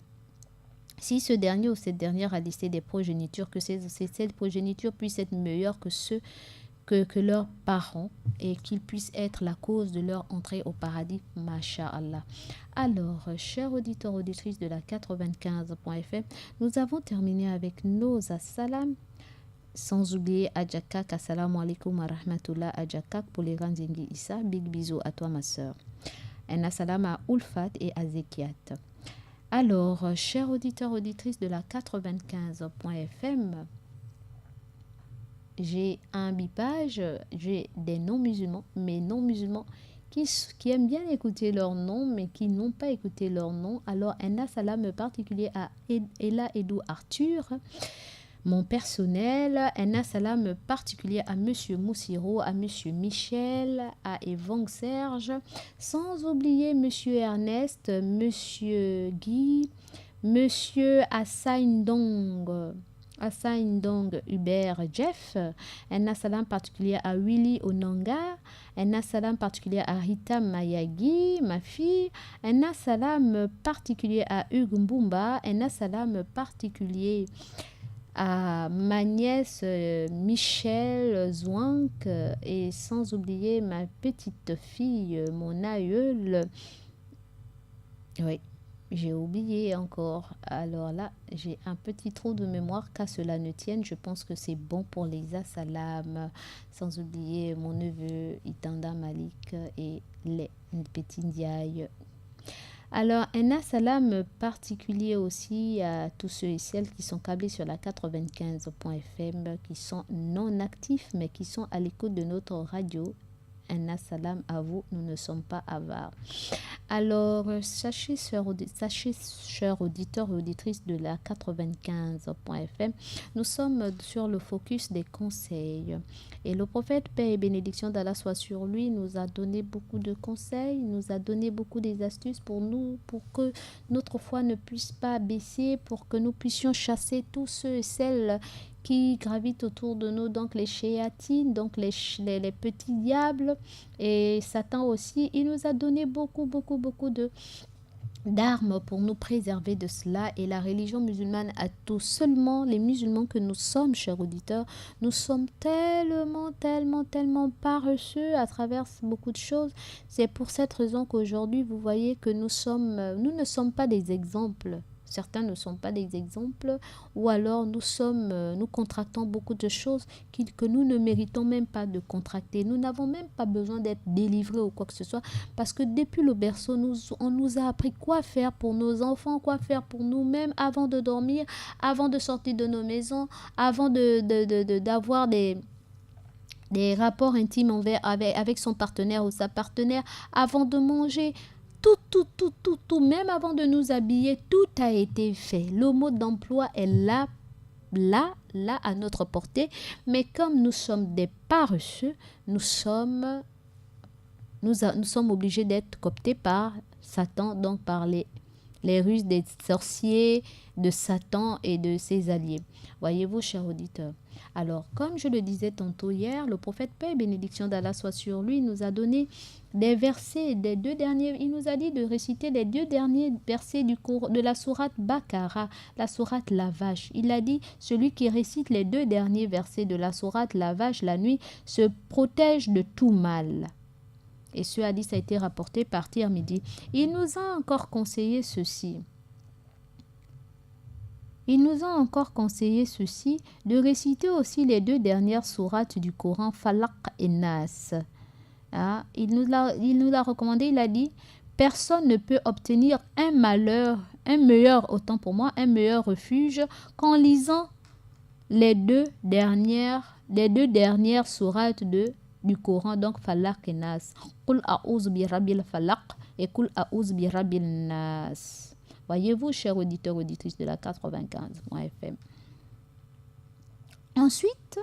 si ce dernier ou cette dernière a laissé des progénitures, que cette progéniture puisse être meilleure que ceux que leurs parents et qu'ils puissent être la cause de leur entrée au paradis, masha'Allah. Alors, chers auditeurs, auditrices de la 95.fm, nous avons terminé avec nos assalam, sans oublier Adjakak, assalamu alaikum wa rahmatullah, Adjakak pour les grands Zengi Issa, big bisous à toi ma soeur. Un assalam à Ulfat et à Zekiat. Alors, chers auditeurs, auditrices de la 95.fm, j'ai un bipage, j'ai des non-musulmans, mais non-musulmans qui aiment bien écouter leur nom, mais qui n'ont pas écouté leur nom. Alors, un salam particulier à Ella Edou Arthur, mon personnel, un salam particulier à Monsieur Moussiro, à Monsieur Michel, à Evang Serge, sans oublier Monsieur Ernest, Monsieur Guy, Monsieur Assain Dong Hubert Jeff, un salam particulier à Willy Onanga, un salam particulier à Rita Mayagi, ma fille, un salam particulier à Hugues Mbumba, un salam particulier à ma nièce Michel Zouank et sans oublier ma petite fille, mon aïeul. Oui. J'ai oublié encore. Alors là, j'ai un petit trou de mémoire. Qu'à cela ne tienne, je pense que c'est bon pour les assalam. Sans oublier mon neveu Itanda Malik et les petits Ndiaye. Alors, un assalam particulier aussi à tous ceux et celles qui sont câblés sur la 95.fm, qui sont non actifs, mais qui sont à l'écoute de notre radio. Un assalam à vous, nous ne sommes pas avares. Alors, sachez, chers auditeurs et auditrices de la 95.fm, nous sommes sur le focus des conseils. Et le prophète, paix et bénédiction d'Allah soit sur lui, nous a donné beaucoup de conseils, nous a donné beaucoup des astuces pour nous, pour que notre foi ne puisse pas baisser, pour que nous puissions chasser tous ceux et celles qui gravitent autour de nous, donc les shéatines, donc les petits diables et Satan aussi. Il nous a donné beaucoup d'armes pour nous préserver de cela, et la religion musulmane a tout. Seulement les musulmans que nous sommes, chers auditeurs, nous sommes tellement paresseux à travers beaucoup de choses. C'est pour cette raison qu'aujourd'hui vous voyez que nous ne sommes pas des exemples. Certains ne sont pas des exemples, ou alors nous contractons beaucoup de choses que nous ne méritons même pas de contracter. Nous n'avons même pas besoin d'être délivrés ou quoi que ce soit, parce que depuis le berceau, on nous a appris quoi faire pour nos enfants, quoi faire pour nous-mêmes avant de dormir, avant de sortir de nos maisons, avant d'avoir des rapports intimes avec son partenaire ou sa partenaire, avant de manger. Tout, même avant de nous habiller, tout a été fait. Le mode d'emploi est là à notre portée, mais comme nous sommes des paresseux, nous sommes obligés d'être cooptés par Satan, donc par les les ruses des sorciers, de Satan et de ses alliés. Voyez-vous, chers auditeurs. Alors, comme je le disais tantôt hier, le prophète, paix et bénédiction d'Allah soit sur lui, nous a donné des versets, des 2 derniers, il nous a dit de réciter les 2 derniers versets de la sourate Bakara, la sourate la vache. Il a dit, celui qui récite les 2 derniers versets de la sourate la vache la nuit se protège de tout mal. Et ce hadith a été rapporté par Tirmidhi. Il nous a encore conseillé ceci. Il nous a encore conseillé ceci, de réciter aussi les 2 dernières sourates du Coran, Falaq et Nas. Ah, il nous l'a recommandé, il a dit, personne ne peut obtenir un meilleur refuge qu'en lisant les 2 dernières sourates du Coran, donc Falaq et Nas. Qul a'udhu bi rabbil falaq et Qul a'udhu bi rabbin nas. Voyez-vous, chers auditeurs, auditrices de la 95.fm. Ensuite,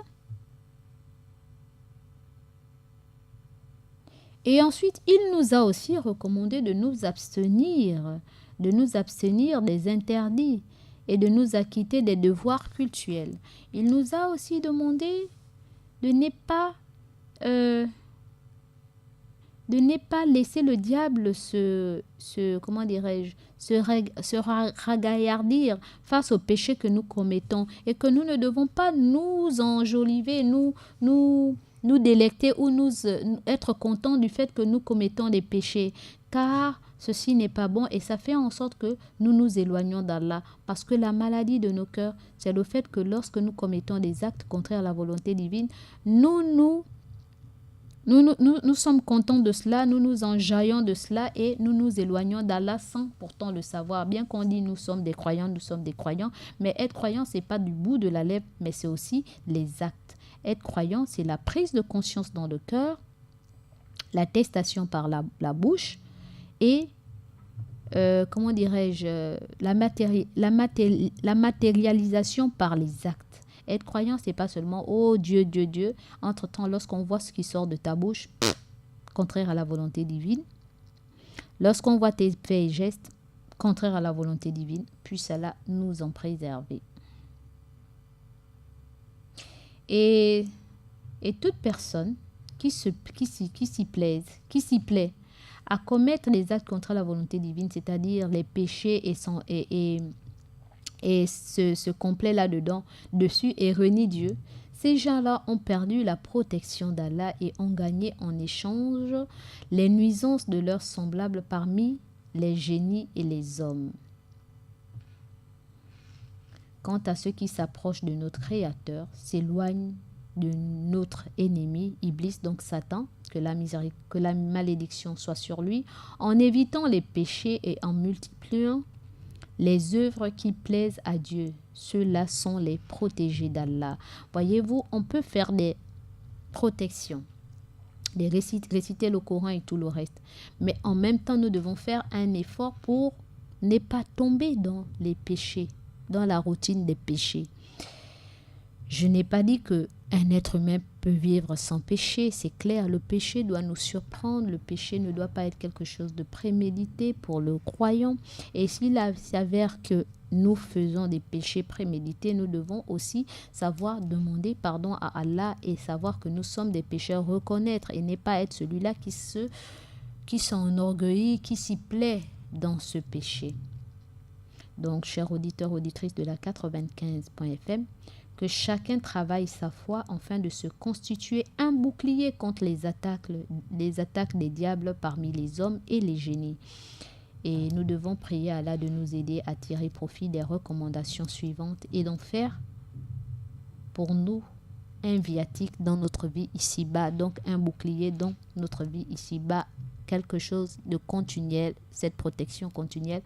il nous a aussi recommandé de nous abstenir des interdits et de nous acquitter des devoirs cultuels. Il nous a aussi demandé de ne pas laisser le diable se ragaillardir face aux péchés que nous commettons et que nous ne devons pas nous enjoliver, nous délecter ou être contents du fait que nous commettons des péchés, car ceci n'est pas bon et ça fait en sorte que nous nous éloignons d'Allah, parce que la maladie de nos cœurs, c'est le fait que lorsque nous commettons des actes contraires à la volonté divine, nous sommes contents de cela, nous nous enjaillons de cela et nous nous éloignons d'Allah sans pourtant le savoir. Bien qu'on dit nous sommes des croyants, mais être croyant, ce n'est pas du bout de la lèvre, mais c'est aussi les actes. Être croyant, c'est la prise de conscience dans le cœur, l'attestation par la bouche et, la matérialisation par les actes. Être croyant, c'est pas seulement « Oh Dieu, Dieu, Dieu ». Entre-temps, lorsqu'on voit ce qui sort de ta bouche, contraire à la volonté divine, lorsqu'on voit tes faits et gestes, contraire à la volonté divine, puisse Allah nous en préserver. Et toute personne qui s'y plaît à commettre les actes contre la volonté divine, c'est-à-dire les péchés et se complaît là-dedans, dessus et renie Dieu, ces gens-là ont perdu la protection d'Allah et ont gagné en échange les nuisances de leurs semblables parmi les génies et les hommes. Quant à ceux qui s'approchent de notre Créateur, s'éloignent de notre ennemi, Iblis, donc Satan, que la malédiction soit sur lui, en évitant les péchés et en multipliant les œuvres qui plaisent à Dieu. Ceux-là sont les protégés d'Allah. Voyez-vous, on peut faire des protections, réciter le Coran et tout le reste. Mais en même temps, nous devons faire un effort pour ne pas tomber dans les péchés, dans la routine des péchés. Je n'ai pas dit qu'un être humain peut vivre sans péché, c'est clair. Le péché doit nous surprendre, le péché ne doit pas être quelque chose de prémédité pour le croyant. Et s'il s'avère que nous faisons des péchés prémédités, nous devons aussi savoir demander pardon à Allah et savoir que nous sommes des pécheurs, reconnaître et ne pas être celui-là qui s'enorgueillit, qui s'y plaît dans ce péché. Donc, chers auditeurs, auditrices de la 95.fm, que chacun travaille sa foi afin de se constituer un bouclier contre les attaques des diables parmi les hommes et les génies. Et nous devons prier Allah de nous aider à tirer profit des recommandations suivantes et d'en faire pour nous un viatique dans notre vie ici-bas, donc un bouclier dans notre vie ici-bas, quelque chose de continuel, cette protection continuelle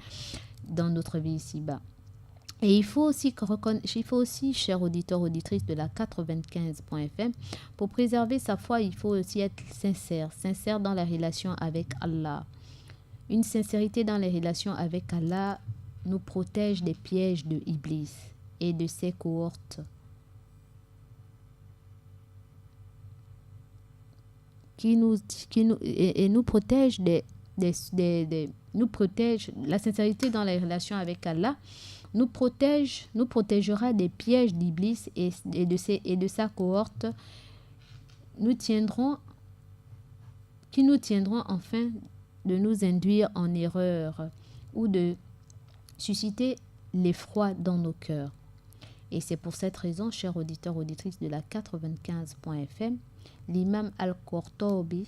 dans notre vie ici-bas. Et il faut aussi, chers auditeurs, auditrices de la 95.fm, pour préserver sa foi, il faut aussi être sincère dans la relation avec Allah. Une sincérité dans les relations avec Allah nous protège des pièges de Iblis et de ses cohortes. Qui nous protège nous protège, la sincérité dans les relations avec Allah nous protégera des pièges d'Iblis et de sa cohorte qui nous tiendront enfin de nous induire en erreur ou de susciter l'effroi dans nos cœurs. Et c'est pour cette raison, chers auditeurs, auditrices de la 95.fm, l'imam Al-Qurtubi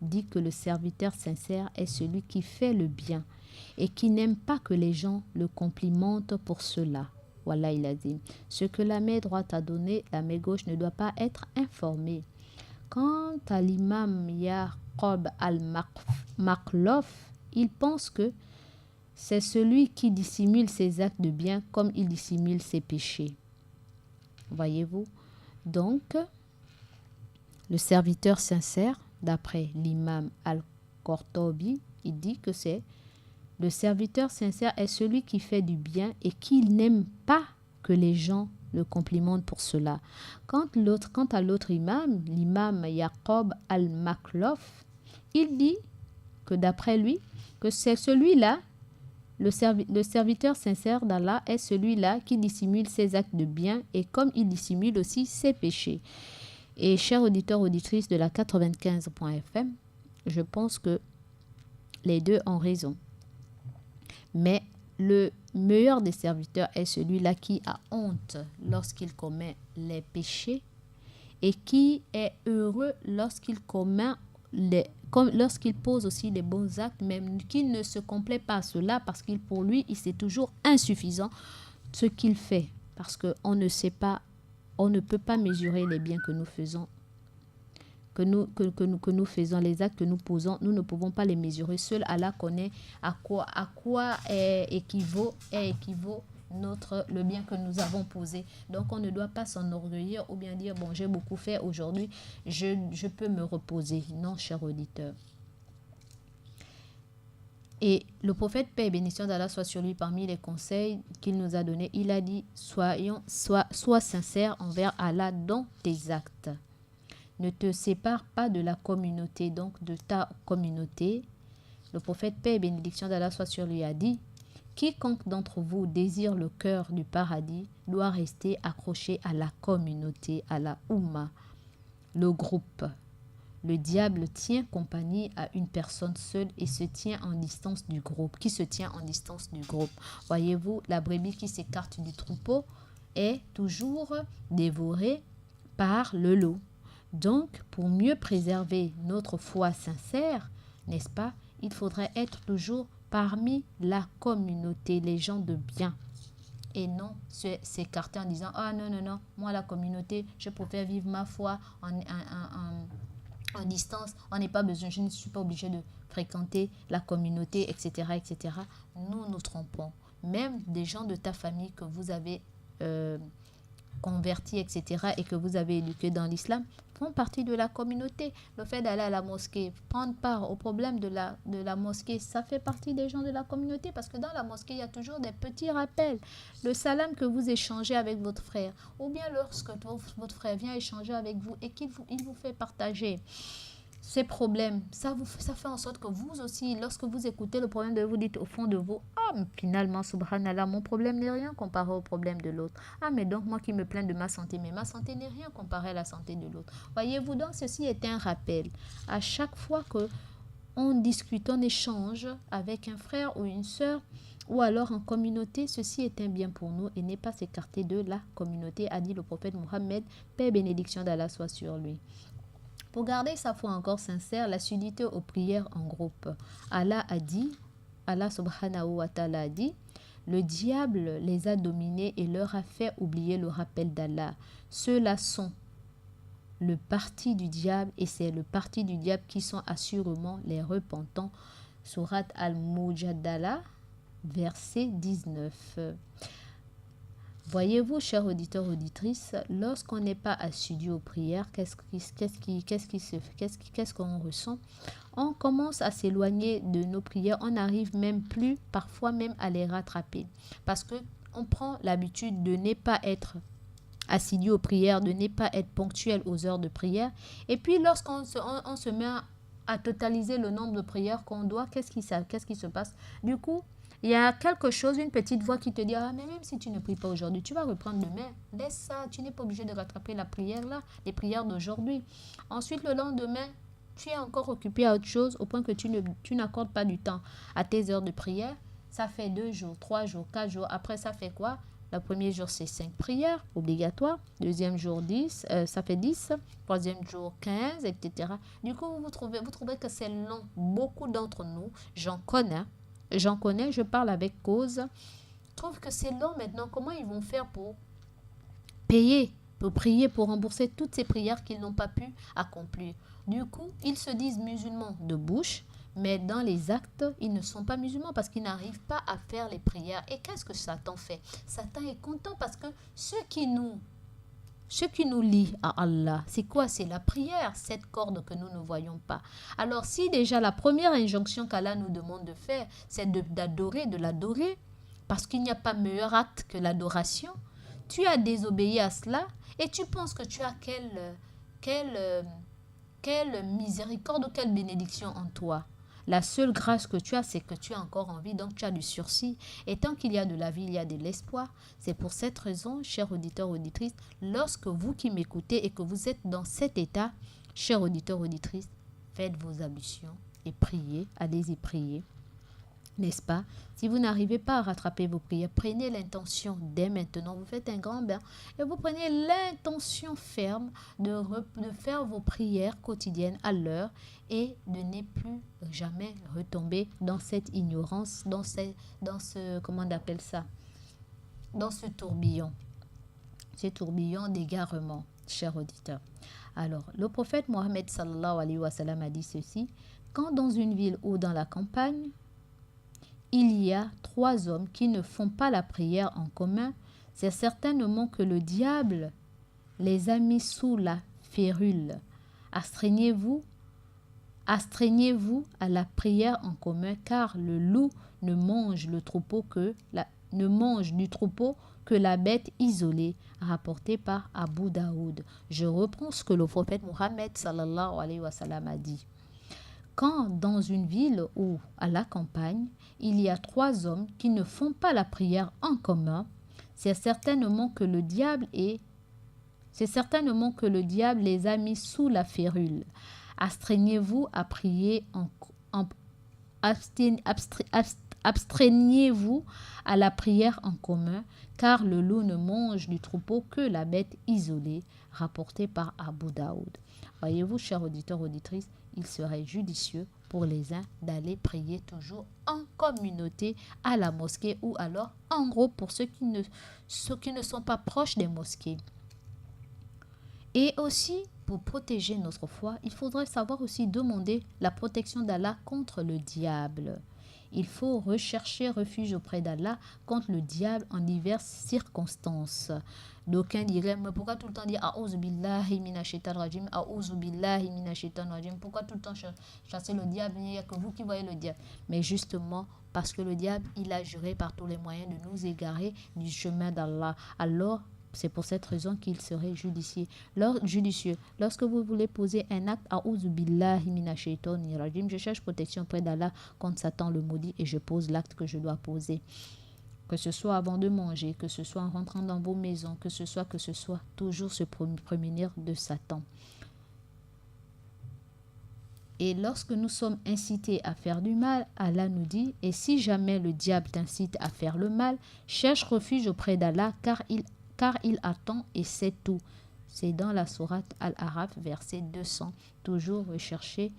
dit que le serviteur sincère est celui qui fait le bien et qui n'aime pas que les gens le complimentent pour cela. Voilà, il a dit. Ce que la main droite a donné, la main gauche ne doit pas être informée. Quant à l'imam Yaqub al-Maklouf, il pense que c'est celui qui dissimule ses actes de bien comme il dissimule ses péchés. Voyez-vous? Donc, le serviteur sincère, d'après l'imam Al-Qurtubi, il dit que c'est le serviteur sincère est celui qui fait du bien et qui n'aime pas que les gens le complimentent pour cela. Quant à l'autre imam, l'imam Yaqub al-Maklouf, il dit que d'après lui, que c'est celui-là, le serviteur sincère d'Allah est celui-là qui dissimule ses actes de bien et comme il dissimule aussi ses péchés. Et chers auditeurs, auditrices de la 95.fm, je pense que les deux ont raison. Mais le meilleur des serviteurs est celui-là qui a honte lorsqu'il commet les péchés et qui est heureux lorsqu'il lorsqu'il pose aussi les bons actes, même qu'il ne se complaît pas à cela parce que pour lui, c'est toujours insuffisant ce qu'il fait parce qu'on ne sait pas, on ne peut pas mesurer les biens que nous faisons. Que nous faisons, les actes que nous posons, nous ne pouvons pas les mesurer. Seul Allah connaît à quoi équivaut le bien que nous avons posé. Donc on ne doit pas s'enorgueillir ou bien dire bon, j'ai beaucoup fait aujourd'hui, je peux me reposer. Non, cher auditeur. Et le prophète, paix et bénédiction d'Allah soit sur lui, parmi les conseils qu'il nous a donnés, il a dit sois sincère envers Allah dans tes actes. Ne te sépare pas de la communauté, donc de ta communauté. Le prophète, paix et bénédiction d'Allah soit sur lui, a dit « Quiconque d'entre vous désire le cœur du paradis doit rester accroché à la communauté, à la Oumma, le groupe. Le diable tient compagnie à une personne seule et se tient en distance du groupe. Qui se tient en distance du groupe? Voyez-vous, la brebis qui s'écarte du troupeau est toujours dévorée par le loup. Donc, pour mieux préserver notre foi sincère, n'est-ce pas, il faudrait être toujours parmi la communauté, les gens de bien. Et non s'écarter en disant « Ah non, moi la communauté, je préfère vivre ma foi en distance. On n'est pas besoin, je ne suis pas obligé de fréquenter la communauté, etc. etc. » Nous nous trompons. Même des gens de ta famille que vous avez convertis, etc. et que vous avez éduqués dans l'islam, font partie de la communauté. Le fait d'aller à la mosquée, prendre part au problème de la mosquée, ça fait partie des gens de la communauté parce que dans la mosquée, il y a toujours des petits rappels. Le salam que vous échangez avec votre frère ou bien lorsque votre frère vient échanger avec vous et qu'il vous fait partager ces problèmes, ça fait en sorte que vous aussi, lorsque vous écoutez le problème de vous, dites au fond de vous, ah, mais finalement, subhanallah, mon problème n'est rien comparé au problème de l'autre. Ah, mais donc moi qui me plains de ma santé, mais ma santé n'est rien comparé à la santé de l'autre. Voyez-vous, donc ceci est un rappel. À chaque fois que on discute, on échange avec un frère ou une sœur, ou alors en communauté, ceci est un bien pour nous et n'est pas s'écarter de la communauté, a dit le prophète Mohammed, paix et bénédiction d'Allah soit sur lui. Pour garder sa foi encore sincère, l'assiduité aux prières en groupe. Allah subhanahu wa ta'ala a dit, le diable les a dominés et leur a fait oublier le rappel d'Allah. Ceux-là sont le parti du diable et c'est le parti du diable qui sont assurément les repentants. Sourate Al-Mujadala, verset 19. Voyez-vous, chers auditeurs, auditrices, lorsqu'on n'est pas assidu aux prières, qu'est-ce qu'on ressent? On commence à s'éloigner de nos prières, on n'arrive même plus, parfois même à les rattraper. Parce qu'on prend l'habitude de ne pas être assidu aux prières, de ne pas être ponctuel aux heures de prière. Et puis lorsqu'on se met à totaliser le nombre de prières qu'on doit, qu'est-ce qui se passe? Du coup, il y a quelque chose, une petite voix qui te dit, ah, mais même si tu ne pries pas aujourd'hui, tu vas reprendre demain. Laisse ça, tu n'es pas obligé de rattraper la prière là, les prières d'aujourd'hui. Ensuite, le lendemain, tu es encore occupé à autre chose au point que tu n'accordes pas du temps à tes heures de prière. Ça fait 2 jours, 3 jours, 4 jours. Après, ça fait quoi? Le premier jour, c'est 5 prières obligatoires. Deuxième jour, 10. Ça fait 10. Troisième jour, 15, etc. Du coup, vous trouvez que c'est long. Beaucoup d'entre nous, j'en connais, je parle avec cause, trouvent que c'est long maintenant. Comment ils vont faire pour payer, pour prier, pour rembourser toutes ces prières qu'ils n'ont pas pu accomplir? Du coup, ils se disent musulmans de bouche, mais dans les actes, ils ne sont pas musulmans parce qu'ils n'arrivent pas à faire les prières. Et qu'est-ce que Satan fait? Satan est content parce que ce qui nous lie à Allah, c'est quoi? C'est la prière, cette corde que nous ne voyons pas. Alors si déjà la première injonction qu'Allah nous demande de faire, c'est de l'adorer, parce qu'il n'y a pas meilleur acte que l'adoration, tu as désobéi à cela et tu penses que tu as quelle miséricorde ou quelle bénédiction en toi. La seule grâce que tu as, c'est que tu as encore envie, donc tu as du sursis. Et tant qu'il y a de la vie, il y a de l'espoir. C'est pour cette raison, chers auditeurs, auditrices, lorsque vous qui m'écoutez et que vous êtes dans cet état, chers auditeurs, auditrices, faites vos ablutions et priez, allez-y prier. N'est-ce pas? Si vous n'arrivez pas à rattraper vos prières, prenez l'intention dès maintenant. Vous faites un grand bain et vous prenez l'intention ferme de faire vos prières quotidiennes à l'heure et de ne plus jamais retomber dans cette ignorance, dans ce comment on appelle ça? Dans ce tourbillon d'égarement, chers auditeurs. Alors, le prophète Mohammed sallallahu alayhi wa sallam a dit ceci: quand dans une ville ou dans la campagne, il y a 3 hommes qui ne font pas la prière en commun, c'est certainement que le diable les a mis sous la férule. Astreignez-vous à la prière en commun, car le loup ne mange du troupeau que la bête isolée, rapporté par Abu Daoud. Je reprends ce que le prophète Mohammed sallallahu alayhi wa sallam a dit. Quand dans une ville ou à la campagne, il y a 3 hommes qui ne font pas la prière en commun, c'est certainement que le diable les a mis sous la férule. Astreignez-vous à prier abstreignez-vous à la prière en commun, car le loup ne mange du troupeau que la bête isolée, rapporté par Abu Daoud. Voyez-vous, chers auditeurs, auditrices, il serait judicieux pour les uns d'aller prier toujours en communauté à la mosquée ou alors en groupe pour ceux qui ne sont pas proches des mosquées. Et aussi, pour protéger notre foi, il faudrait savoir aussi demander la protection d'Allah contre le diable. Il faut rechercher refuge auprès d'Allah contre le diable en diverses circonstances. D'aucuns diraient, mais pourquoi tout le temps dire A'ouzou billahi minash shaitanir rajim, A'ouzou billahi minash shaitanir rajim? Pourquoi tout le temps chasser le diable? Il n'y a que vous qui voyez le diable. Mais justement, parce que le diable, il a juré par tous les moyens de nous égarer du chemin d'Allah. Alors, c'est pour cette raison qu'il serait judicieux. Lorsque vous voulez poser un acte, A'ouzou billahi minash shaitanir rajim, je cherche protection auprès d'Allah contre Satan le maudit et je pose l'acte que je dois poser. Que ce soit avant de manger, que ce soit en rentrant dans vos maisons, que ce soit, toujours se prémunir de Satan. Et lorsque nous sommes incités à faire du mal, Allah nous dit, et si jamais le diable t'incite à faire le mal, cherche refuge auprès d'Allah, car il attend et sait tout. C'est dans la sourate Al-Araf, verset 200. Toujours rechercher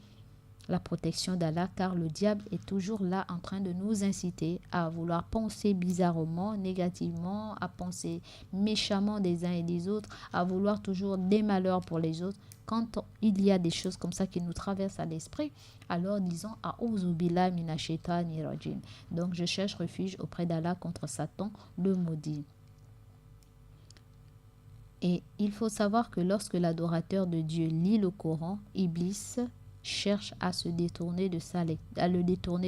la protection d'Allah, car le diable est toujours là en train de nous inciter à vouloir penser bizarrement, négativement, à penser méchamment des uns et des autres, à vouloir toujours des malheurs pour les autres. Quand il y a des choses comme ça qui nous traversent à l'esprit, alors disons A'ouzou billahi minash shaitanir rajim. Donc je cherche refuge auprès d'Allah contre Satan, le maudit. Et il faut savoir que lorsque l'adorateur de Dieu lit le Coran, Iblis cherche à le détourner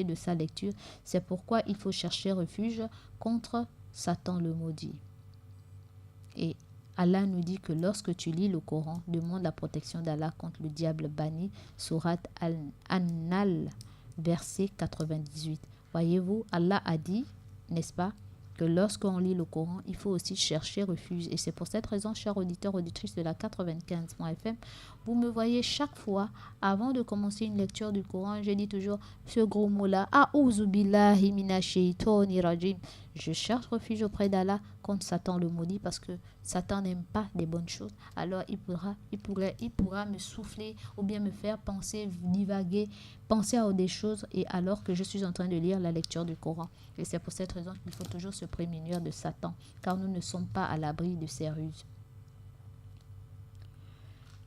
de sa lecture. C'est pourquoi il faut chercher refuge contre Satan le maudit. Et Allah nous dit que lorsque tu lis le Coran, demande la protection d'Allah contre le diable banni. Sourate An-Nahl, verset 98. Voyez-vous, Allah a dit, n'est-ce pas, que lorsqu'on lit le Coran, il faut aussi chercher refuge. Et c'est pour cette raison, chers auditeurs, auditrices de la 95.fm, vous me voyez chaque fois, avant de commencer une lecture du Coran, je dis toujours ce gros mot-là, A'ouzou billahi minash shaitani rajim. Je cherche refuge auprès d'Allah contre Satan le maudit, parce que Satan n'aime pas des bonnes choses. Alors il pourra me souffler ou bien me faire penser, divaguer, penser à des choses, et alors que je suis en train de lire la lecture du Coran. Et c'est pour cette raison qu'il faut toujours se prémunir de Satan, car nous ne sommes pas à l'abri de ses ruses.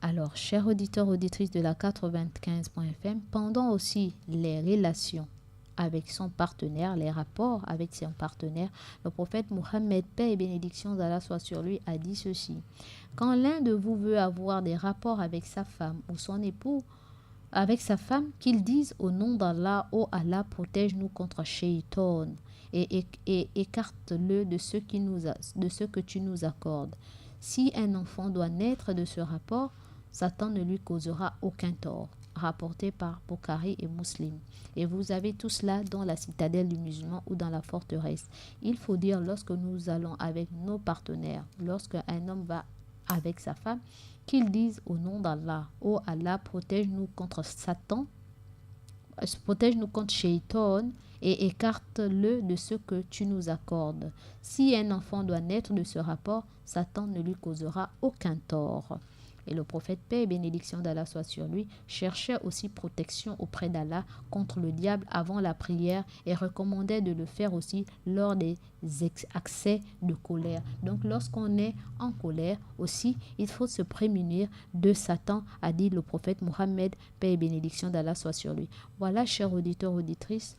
Alors, chers auditeurs, auditrices de la 95.fm, pendant aussi les relations avec son partenaire, les rapports avec son partenaire, le prophète Mohammed, paix et bénédiction d'Allah soit sur lui, a dit ceci: quand l'un de vous veut avoir des rapports avec sa femme ou son époux, avec sa femme, qu'il dise au nom d'Allah, ô Allah, protège-nous contre Shaitan et écarte-le de ce que tu nous accordes. Si un enfant doit naître de ce rapport, Satan ne lui causera aucun tort. Rapporté par Bukhari et Muslim. Et vous avez tout cela dans la citadelle du musulman ou dans la forteresse. Il faut dire, lorsque nous allons avec nos partenaires, lorsque un homme va avec sa femme, qu'ils disent au nom d'Allah, ô Allah, protège-nous contre Satan, protège-nous contre Shaitan et écarte-le de ce que tu nous accordes. Si un enfant doit naître de ce rapport, Satan ne lui causera aucun tort. Et le prophète, paix et bénédiction d'Allah soit sur lui, cherchait aussi protection auprès d'Allah contre le diable avant la prière et recommandait de le faire aussi lors des accès de colère. Donc lorsqu'on est en colère aussi, il faut se prémunir de Satan, a dit le prophète Mohammed, paix et bénédiction d'Allah soit sur lui. Voilà, chers auditeurs, auditrices,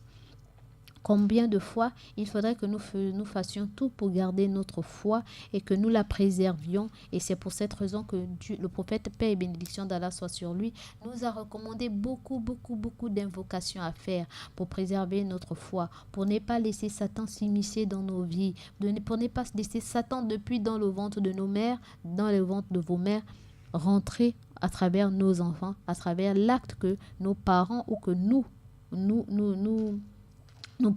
combien de fois il faudrait que nous fassions tout pour garder notre foi et que nous la préservions. Et c'est pour cette raison que le prophète, paix et bénédiction d'Allah soit sur lui, nous a recommandé beaucoup d'invocations à faire pour préserver notre foi, pour ne pas laisser Satan s'immiscer dans nos vies, pour ne pas laisser Satan depuis dans le ventre de nos mères, dans le ventre de vos mères, rentrer à travers nos enfants, à travers l'acte que nos parents ou que nous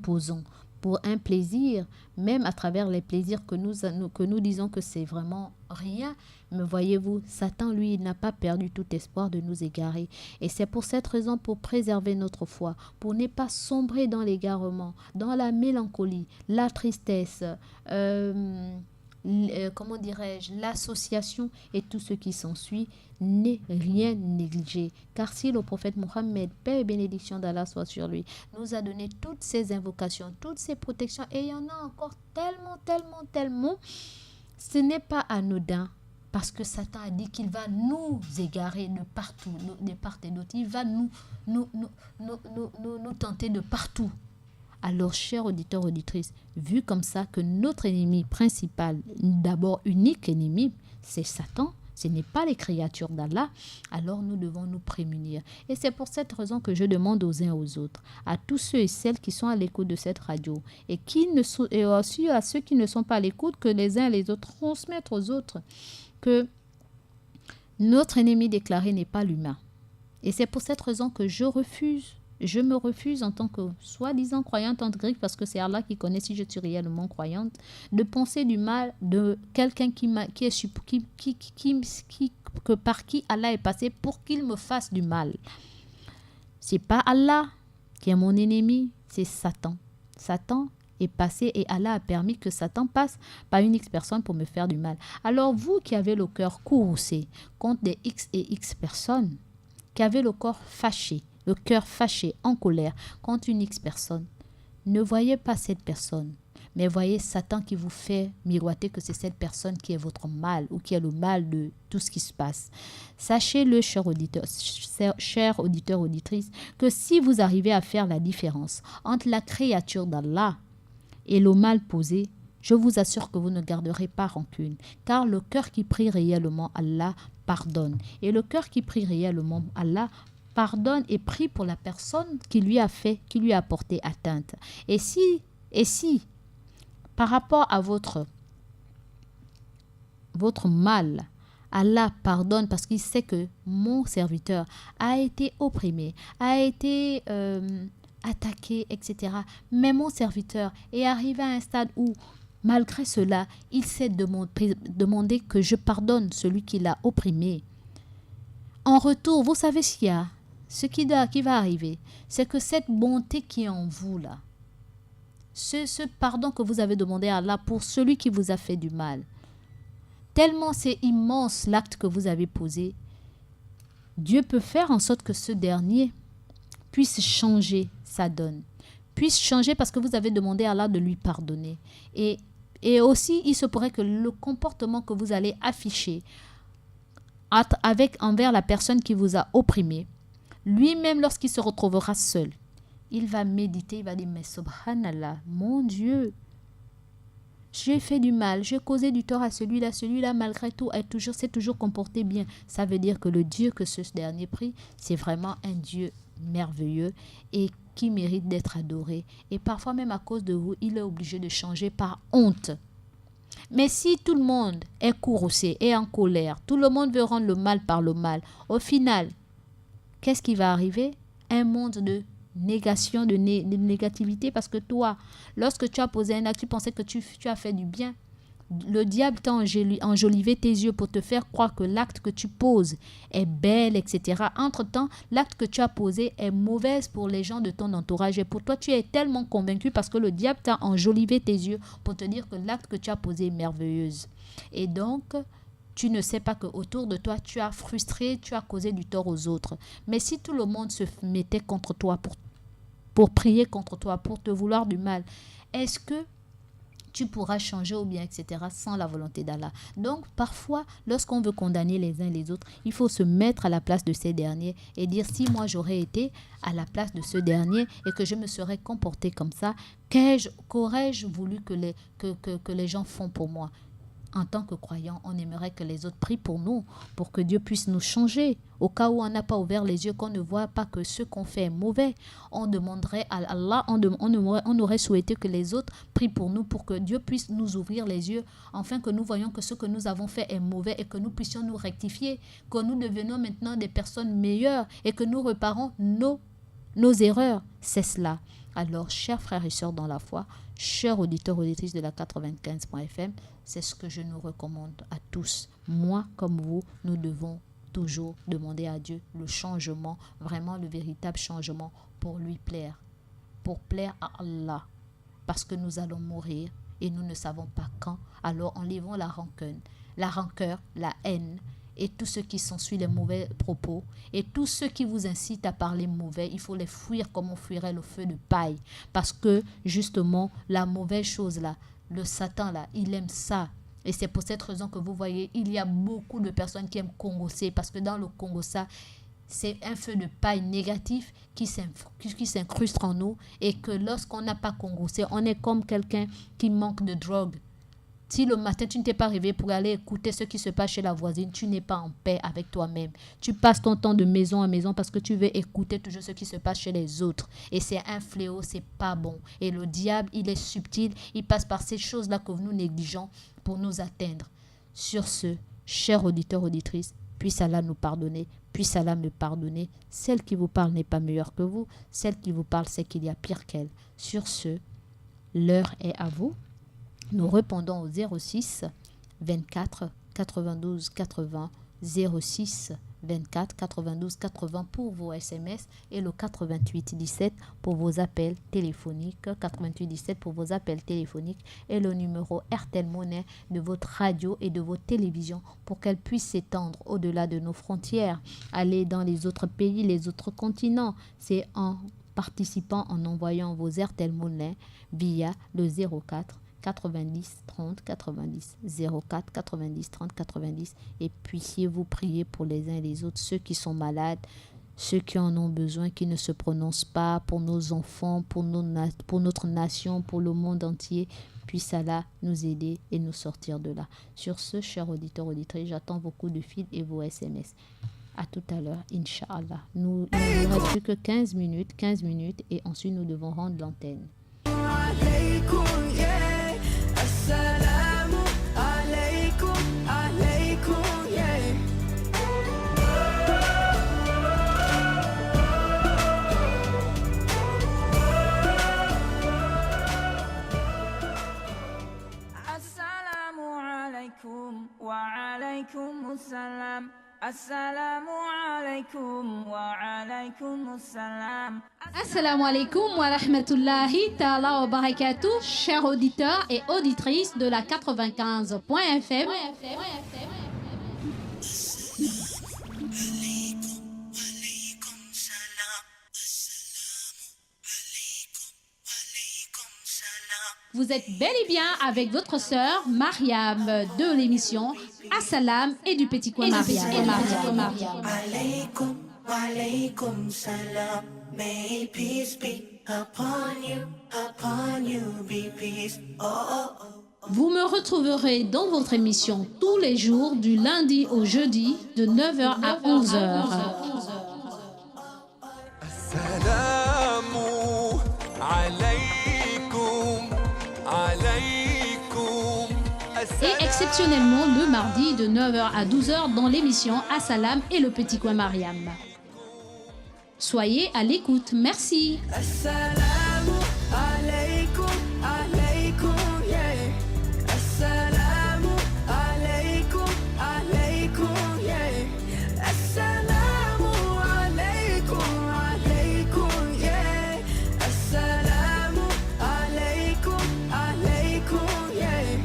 posons pour un plaisir, même à travers les plaisirs que nous disons que c'est vraiment rien. Mais voyez-vous, Satan, lui, il n'a pas perdu tout espoir de nous égarer. Et c'est pour cette raison, pour préserver notre foi, pour ne pas sombrer dans l'égarement, dans la mélancolie, la tristesse, comment dirais-je, l'association et tout ce qui s'ensuit, n'est rien négligé. Car si le prophète Mohammed, paix et bénédiction d'Allah soit sur lui, nous a donné toutes ces invocations, toutes ces protections, et il y en a encore tellement, ce n'est pas anodin. Parce que Satan a dit qu'il va nous égarer de partout, de part et d'autre. Il va nous tenter de partout. Alors, chers auditeurs, auditrices, vu comme ça que notre ennemi principal, d'abord unique ennemi, c'est Satan, ce n'est pas les créatures d'Allah, alors nous devons nous prémunir. Et c'est pour cette raison que je demande aux uns et aux autres, à tous ceux et celles qui sont à l'écoute de cette radio, et aussi à ceux qui ne sont pas à l'écoute, que les uns et les autres transmettent aux autres, que notre ennemi déclaré n'est pas l'humain. Et c'est pour cette raison que je me refuse en tant que soi-disant croyante en Grec, parce que c'est Allah qui connaît si je suis réellement croyante, de penser du mal de quelqu'un par qui Allah est passé pour qu'il me fasse du mal. C'est pas Allah qui est mon ennemi, c'est Satan. Satan est passé et Allah a permis que Satan passe par une X personne pour me faire du mal. Alors vous qui avez le cœur courroucé contre des X et X personnes, qui avez le cœur fâché, en colère contre une X personne, ne voyez pas cette personne, mais voyez Satan qui vous fait miroiter que c'est cette personne qui est votre mal ou qui est le mal de tout ce qui se passe. Sachez-le, chers auditeurs, auditrices, que si vous arrivez à faire la différence entre la créature d'Allah et le mal posé, je vous assure que vous ne garderez pas rancune, car le cœur qui prie réellement Allah pardonne. Et le cœur qui prie réellement Allah pardonne et prie pour la personne qui lui a porté atteinte. Et si par rapport à votre votre mal. Allah pardonne parce qu'il sait que mon serviteur a été opprimé, a été attaqué, etc. Mais mon serviteur est arrivé à un stade où, malgré cela, il sait demander que je pardonne celui qui l'a opprimé. En retour, vous savez ce qui va arriver, c'est que cette bonté qui est en vous là, ce pardon que vous avez demandé à Allah pour celui qui vous a fait du mal, tellement c'est immense l'acte que vous avez posé, Dieu peut faire en sorte que ce dernier puisse changer sa donne, puisse changer parce que vous avez demandé à Allah de lui pardonner. Et aussi, il se pourrait que le comportement que vous allez afficher envers la personne qui vous a opprimé, lui-même, lorsqu'il se retrouvera seul, il va méditer, il va dire, mais subhanallah, mon Dieu, j'ai fait du mal, j'ai causé du tort à celui-là, malgré tout, s'est toujours comporté bien. Ça veut dire que le Dieu que ce dernier prie, c'est vraiment un Dieu merveilleux et qui mérite d'être adoré. Et parfois même à cause de vous, il est obligé de changer par honte. Mais si tout le monde est courroucé et en colère, tout le monde veut rendre le mal par le mal, au final, qu'est-ce qui va arriver? Un monde de négation, de négativité, parce que toi, lorsque tu as posé un acte, tu pensais que tu as fait du bien. Le diable t'a enjolivé tes yeux pour te faire croire que l'acte que tu poses est belle, etc. Entre-temps, l'acte que tu as posé est mauvaise pour les gens de ton entourage. Et pour toi, tu es tellement convaincu parce que le diable t'a enjolivé tes yeux pour te dire que l'acte que tu as posé est merveilleuse. Et donc, tu ne sais pas qu'autour de toi, tu as frustré, tu as causé du tort aux autres. Mais si tout le monde se mettait contre toi pour prier contre toi, pour te vouloir du mal, est-ce que tu pourras changer ou bien, etc., sans la volonté d'Allah. Donc, parfois, lorsqu'on veut condamner les uns les autres, il faut se mettre à la place de ces derniers et dire, si moi j'aurais été à la place de ce dernier et que je me serais comporté comme ça, qu'aurais-je voulu que les gens font pour moi? En tant que croyants, on aimerait que les autres prient pour nous, pour que Dieu puisse nous changer. Au cas où on n'a pas ouvert les yeux, qu'on ne voit pas que ce qu'on fait est mauvais, on demanderait à Allah, on aurait souhaité que les autres prient pour nous, pour que Dieu puisse nous ouvrir les yeux, afin que nous voyions que ce que nous avons fait est mauvais et que nous puissions nous rectifier, que nous devenions maintenant des personnes meilleures et que nous réparons nos erreurs. C'est cela. Alors, chers frères et sœurs dans la foi, chers auditeurs, auditrices de la 95.fm, c'est ce que je nous recommande à tous. Moi, comme vous, nous devons toujours demander à Dieu le changement, vraiment le véritable changement pour lui plaire, pour plaire à Allah. Parce que nous allons mourir et nous ne savons pas quand. Alors, enlevons la rancœur, la haine, et tout ce qui s'ensuit, les mauvais propos, et tous ceux qui vous incitent à parler mauvais, il faut les fuir comme on fuirait le feu de paille. Parce que, justement, la mauvaise chose là, le Satan là, il aime ça. Et c'est pour cette raison que vous voyez, il y a beaucoup de personnes qui aiment congosser, parce que dans le congossa, c'est un feu de paille négatif qui s'incruste en nous, et que lorsqu'on n'a pas congossé, on est comme quelqu'un qui manque de drogue. Si le matin, tu ne t'es pas réveillé pour aller écouter ce qui se passe chez la voisine, tu n'es pas en paix avec toi-même. Tu passes ton temps de maison à maison parce que tu veux écouter toujours ce qui se passe chez les autres. Et c'est un fléau, c'est pas bon. Et le diable, il est subtil, il passe par ces choses-là que nous négligeons pour nous atteindre. Sur ce, chers auditeurs, auditrices, puisse Allah nous pardonner, puisse Allah me pardonner. Celle qui vous parle n'est pas meilleure que vous. Celle qui vous parle, c'est qu'il y a pire qu'elle. Sur ce, l'heure est à vous. Nous répondons au 06 24 92 80 06 24 92 80 pour vos SMS et le 88 17 pour vos appels téléphoniques, 88 17 pour vos appels téléphoniques et le numéro RTL Monnaie de votre radio et de votre télévision pour qu'elle puisse s'étendre au-delà de nos frontières, aller dans les autres pays, les autres continents. C'est en participant, en envoyant vos RTL Monnaie via le 04 90 30 90 04 90 30 90 et puissiez-vous prier pour les uns et les autres, ceux qui sont malades, ceux qui en ont besoin, qui ne se prononcent pas, pour nos enfants, pour notre nation, pour le monde entier. Puisse Allah nous aider et nous sortir de là. Sur ce, chers auditeurs, auditrices, j'attends vos coups de fil et vos SMS. À tout à l'heure, Inch'Allah. Il ne reste plus que 15 minutes et ensuite nous devons rendre l'antenne. عليكم يا السلام عليكم السلام السلام عليكم وعليكم السلام. Assalamu alaikum wa rahmatullahi ta'ala wa barakatuh, chers auditeurs et auditrices de la 95.fm. Vous êtes bel et bien avec votre sœur Mariam de l'émission Assalam et du Petit Coin Mariam. Alaykum, alaykum salam. May peace be upon you, be peace. Oh, oh, oh. Vous me retrouverez dans votre émission tous les jours du lundi au jeudi de 9h à 11h. Assalamu alaykum, alaykum. Et exceptionnellement le mardi de 9h à 12h dans l'émission Assalam et le Petit Coin Mariam. Soyez à l'écoute, merci. Assalamu alaikum, alaikum, yeah. Assalamu alaikum, alaikum, yeah. Assalamu alaikum, alaikum, yeah. Assalamu alaikum, alaikum, yeah.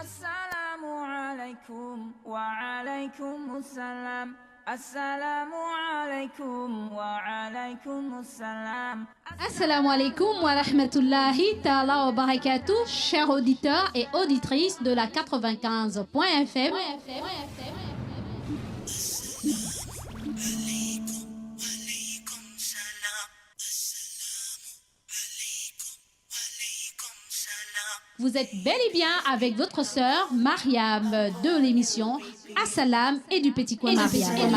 السلام عليكم وعليكم السلام السلام عليكم وعليكم السلام. Assalamu alaikum wa rahmatullahi ta'ala wa barakatuh, chers auditeurs et auditrices de la 95.fm. Vous êtes bel et bien avec votre sœur Mariam de l'émission Assalam et du Petit Coin Mariam.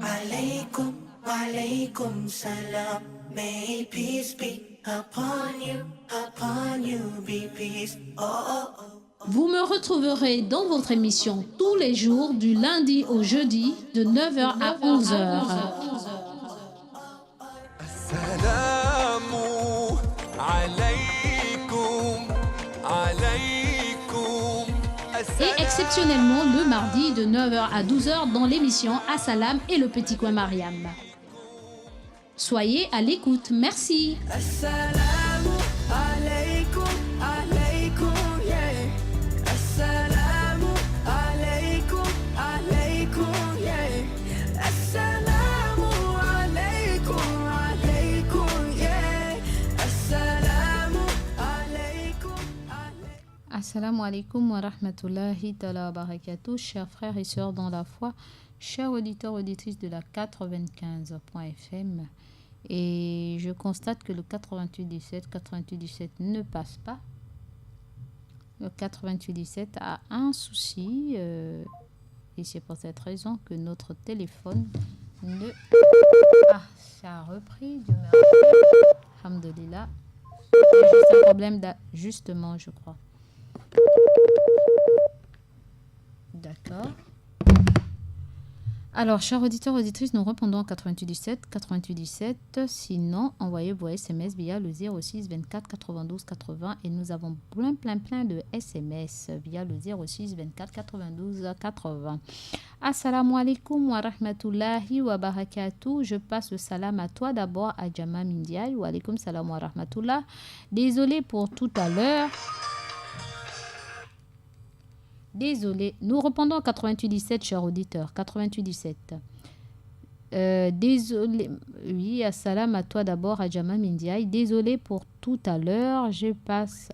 Alaykum, alaykum salam. May peace be upon you, be peace. Oh, oh, oh. Vous me retrouverez dans votre émission tous les jours du lundi au jeudi de 9h à 11h. Assalamu alaykum, alaykum. Et exceptionnellement le mardi de 9h à 12h dans l'émission Assalam et le Petit Coin Mariam. Soyez à l'écoute, merci. Assalamu alaikum, alaikum, yeah. Assalamu alaikum, alaikum, yeah. Assalamu alaikum, alaikum, yeah. Assalamu alaikum, alaikum. Assalamu alaikum wa rahmatullahi ta'ala wa barakatuh, chers frères et sœurs dans la foi, chers auditeurs auditrices de la 95.fm. Et je constate que le 88-17 ne passe pas. Le 88-17 a un souci et c'est pour cette raison que notre téléphone ne... Ah, ça a repris, Dieu merci. Alhamdulillah. C'est juste un problème d'ajustement, je crois. D'accord. Alors, chers auditeurs, auditrices, nous répondons à 88-17. Sinon, envoyez vos SMS via le 06 24 92 80 et nous avons plein de SMS via le 06 24 92 80. Assalamu alaikum wa rahmatullahi wa barakatuh. Je passe le salam à toi d'abord à Jama Mindiaï. Wa alaikum salam wa rahmatullah. Désolé pour tout à l'heure. Désolé. Nous répondons à 88-17, chers auditeurs. 88-17. Désolé. Oui, assalam à toi d'abord, à Jama Mindiaï. Désolé pour tout à l'heure. Je passe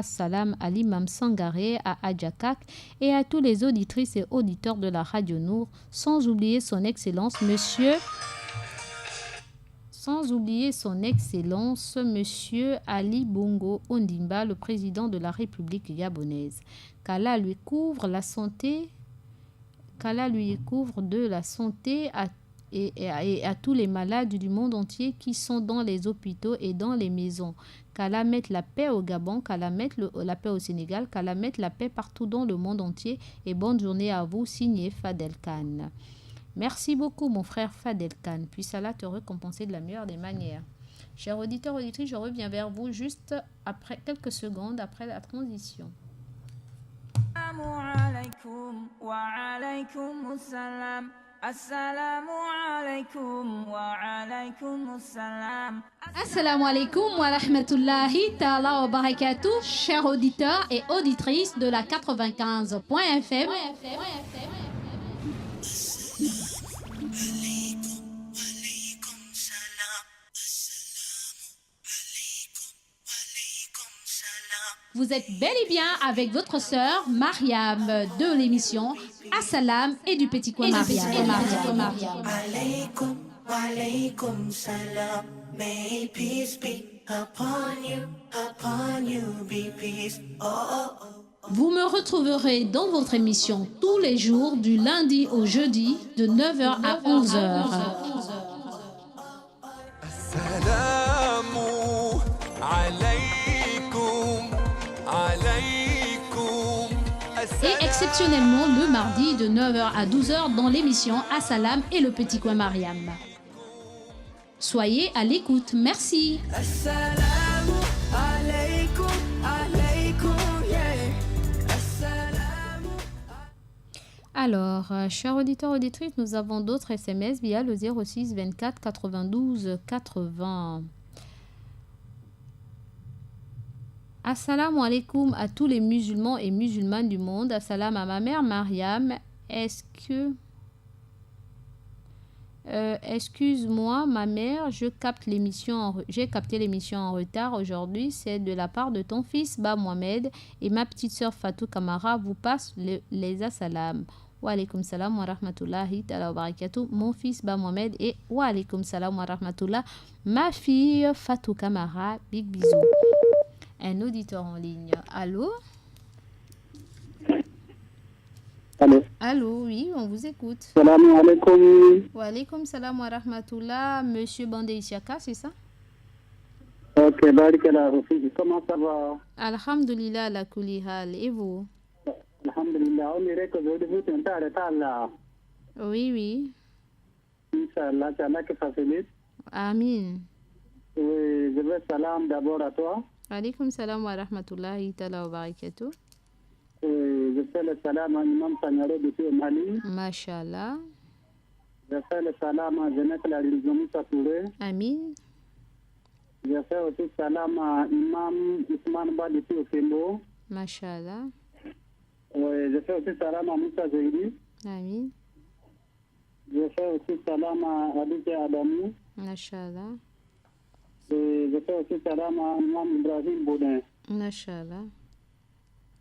salam à l'imam Sangaré, à Adjakak et à tous les auditrices et auditeurs de la Radio Nour, sans oublier son excellence, monsieur Ali Bongo Ondimba, le président de la République gabonaise. Qu'Allah lui couvre de la santé et à tous les malades du monde entier qui sont dans les hôpitaux et dans les maisons. Qu'Allah mette la paix au Gabon, qu'Allah mette la paix au Sénégal, qu'Allah mette la paix partout dans le monde entier. Et bonne journée à vous, signé Fadel Khan. Merci beaucoup, mon frère Fadel Khan. Puisse Allah te récompenser de la meilleure des manières. Chers auditeurs, auditrices, je reviens vers vous juste après quelques secondes après la transition. Assalamu alaikum wa alaikum salam. Assalamu alaikum wa alaikum salam. Assalamu alaikum wa rahmatullahi ta'ala wa barakatuh, chers auditeurs et auditrices de la 95.fm. Vous êtes bel et bien avec votre sœur Mariam de l'émission Assalam et du petit coin Mariam. Alaikum, walaikum salam. May peace be upon you, be peace. Oh, oh, oh. Vous me retrouverez dans votre émission tous les jours du lundi au jeudi de 9h à 11h. Assalamu alaikum, alaikum. Et exceptionnellement le mardi de 9h à 12h dans l'émission Assalam et le petit coin Mariam. Soyez à l'écoute, merci. Assalamu alaikum, alaikum, yeah. Assalamu. Alors, chers auditeurs, auditrices, nous avons d'autres SMS via le 06 24 92 80. Assalamu alaikum à tous les musulmans et musulmanes du monde. Assalam à ma mère Mariam. Excuse-moi, ma mère, j'ai capté l'émission en retard aujourd'hui. C'est de la part de ton fils, Ba Mohamed, et ma petite sœur Fatou Kamara vous passe les assalam. Wa alaykum salam wa rahmatullahi ta'ala wa barakatuh. Mon fils, Ba Mohamed, et wa alaykum salam wa rahmatullah. Ma fille, Fatou Kamara. Big bisous. Un auditeur en ligne. Allô? Allô. Allô, oui, on vous écoute. Salam alaikum. Wa alaykum salam wa rahmatullah. Monsieur Bandé Isiaka, c'est ça? Ok, barikala, Rafiki. Comment ça va? Alhamdulillah, la kulihal. Et vous? Alhamdulillah, on dirait que vous devez t'intéresser à là. Oui, oui. Inch'Allah, c'est Allah qui facilite. Amin. Oui, je veux salam d'abord à toi. Alaykum salam wa rahmatullahi ta'ala wa barakatuh. Oui, je fais le salam à Imam Sanyaro depuis au Mali. Mashallah. Je fais le salam à Jeunesse la religion Moussa Touré. Amin. Je fais aussi salam à Imam Ousmane Ba depuis au Kembo. Mashallah. Oui, je fais aussi salam à Moussa Zahiri. Amin. Je fais aussi salam à Abike Adamou. Mashallah. Et je fais aussi salam à Imam Ibrahim Boudin. Mashallah.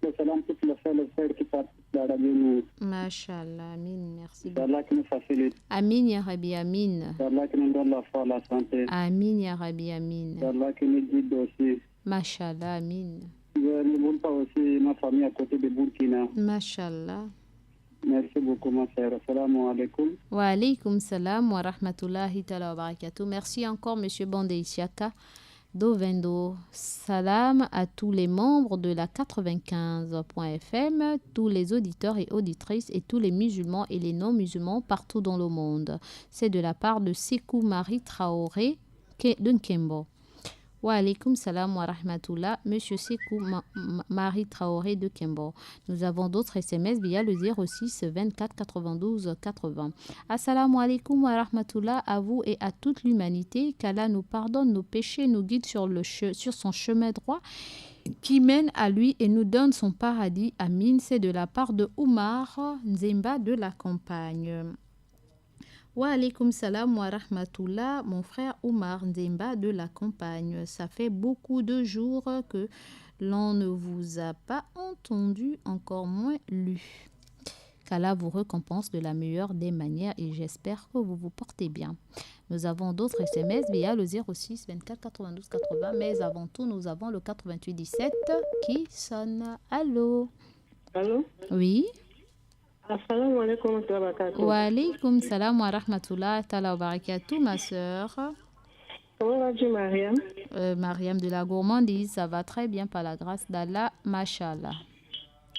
Le salam toutes les frères qui participent à la radio. Mashallah. Amin. Merci C'est beaucoup. Allah qui nous facilite. Amin ya Rabbi. Amin. C'est Allah qui nous donne la foi, la santé. Amin ya Rabbi. C'est Amin. Allah qui nous guide aussi. Mashallah. Amin. Je ne voule pas aussi ma famille à côté de Burkina. Mashallah. Merci beaucoup, ma sœur. Assalamu alaikum. Wa alaykum salam wa rahmatullahi ta'ala wa barakatuh. Merci encore, monsieur Bandé Isiaka d'Ovendo. Salam à tous les membres de la 95.fm, tous les auditeurs et auditrices et tous les musulmans et les non-musulmans partout dans le monde. C'est de la part de Sekou Marie Traoré de Nkembo. Wa alaykum salam wa rahmatullah, monsieur Sekou Marie Traoré de Kembo. Nous avons d'autres SMS via le 06 24 92 80. Assalamu alaikum wa rahmatullah à vous et à toute l'humanité. Qu'Allah nous pardonne nos péchés, nous guide sur son chemin droit qui mène à lui et nous donne son paradis. Amin. C'est de la part de Oumar Nzemba de la campagne. Wa alaykum salam wa rahmatullah, mon frère Oumar Nzemba de la campagne. Ça fait beaucoup de jours que l'on ne vous a pas entendu, encore moins lu. Qu'Allah vous récompense de la meilleure des manières et j'espère que vous vous portez bien. Nous avons d'autres SMS via le 06 24 92 80, mais avant tout, nous avons le 88 17 qui sonne. Allô? Allô? Oui? Assalamu alaikum wa barakatuh. Wa alaykum salam wa rahmatullah ta'ala wa barakatuh, ma sœur. Comment vas-tu, Mariam? Mariam de la gourmandise, ça va très bien par la grâce d'Allah, mashallah.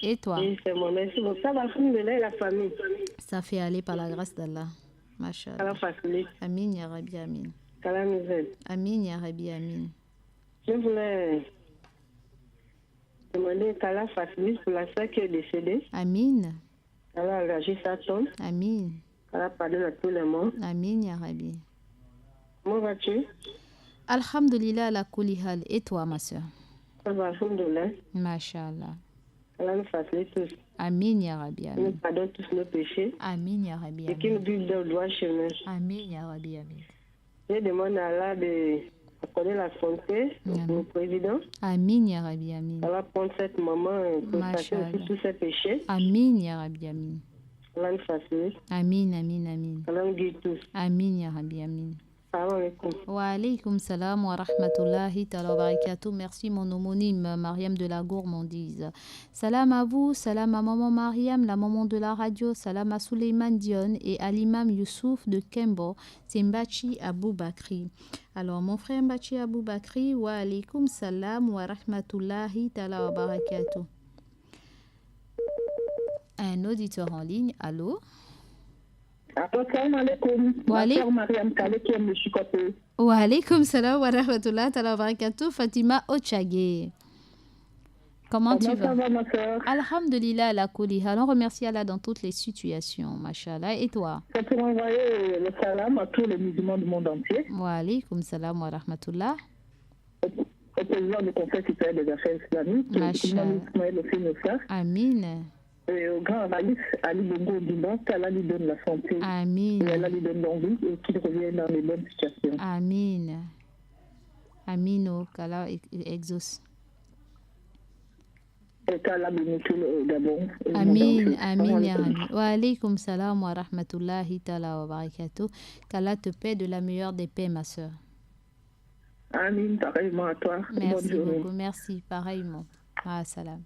Et toi? Oui, c'est moi, merci beaucoup. Ça va, alhamdoulilah, la famille. Ça fait aller par la grâce d'Allah. Mashallah. qu'Allah facilite, Amin, ya Rabbi, amin. qu'Allah nous aide. Amin, ya Rabbi, amin. Je voulais demander qu'Allah facilite pour la sœur qui est décédée. Amin. qu'Allah agisse sa tombe, Amin. qu'Allah pardonne à tous les morts. Amin, ya Rabbi. Comment vas-tu? Alhamdulillah ala kulli hal. Et toi, ma soeur? Ça va, alhamdoulilah. Mashallah. qu'Allah nous facilite tous. Amin, ya Rabbi, Qu'il nous amin. pardonne tous nos péchés Amin, ya Rabbi, et qu'il nous amin. guide dans le droit chemin. Amin, ya Rabbi, amin. Je demande à Allah d'accorder la santé au président. Amin, ya Rabbi, amin. Allah prendre cette maman pour passer Mashallah. aussi tous ses péchés. Amin, ya Rabbi, amin. Allah nous facilite. Amin, amin, amin. Allah nous guide tous. Amin, ya Rabbi, amin. Salam alaikum. Wa alaykum salam wa rahmatullahi ta'ala wa barakatuh. Merci mon homonyme Mariam de la Gourmandise. Salam à vous, salam à maman Mariam, la maman de la radio, salam à Suleiman Dion et à l'imam Youssouf de Kembo, c'est Mbachi Abou Bakri. Alors mon frère Mbachi Abou Bakri, wa alaykum salam wa rahmatullahi ta'ala wa barakatuh. Un auditeur en ligne, allô? Assalamu alaikum. Wa alaikum. Ma sœur Mariam Kale qui aime le chicoté. Wa alaykum salam wa rahmatullahi ta'ala wa barakatuh. Fatima Ochage. Comment tu Ça vas? va, ma sœur? Alhamdulillah la kouli. On remercie Allah dans toutes les situations. Mashallah. Et toi? C'est pour envoyer le salam à tous les musulmans du monde entier. Wa alaykum salam wa rahmatullah. Au président du Conseil supérieur des affaires islamiques, Mashallah. au Ismaël Ofinoussa, Amin. et au grand Raïs Ali Bongo Dimba, qu'Allah lui donne la santé. Amin. Et Allah lui donne l'envie et qu'il revienne dans les bonnes situations. Amin. Amin. Qu'Allah exauce. Et qu'Allah bénisse tout le Gabon. et le monde Amin, entier. amin, ya Salam Rabbi. Wa alaykum salam wa rahmatullahi ta'ala wa barakatuh. Qu'Allah te paie de la meilleure des paix, ma soeur. Amin, pareillement à toi. Merci Bonne journée. beaucoup, merci, pareillement. Ah, salam.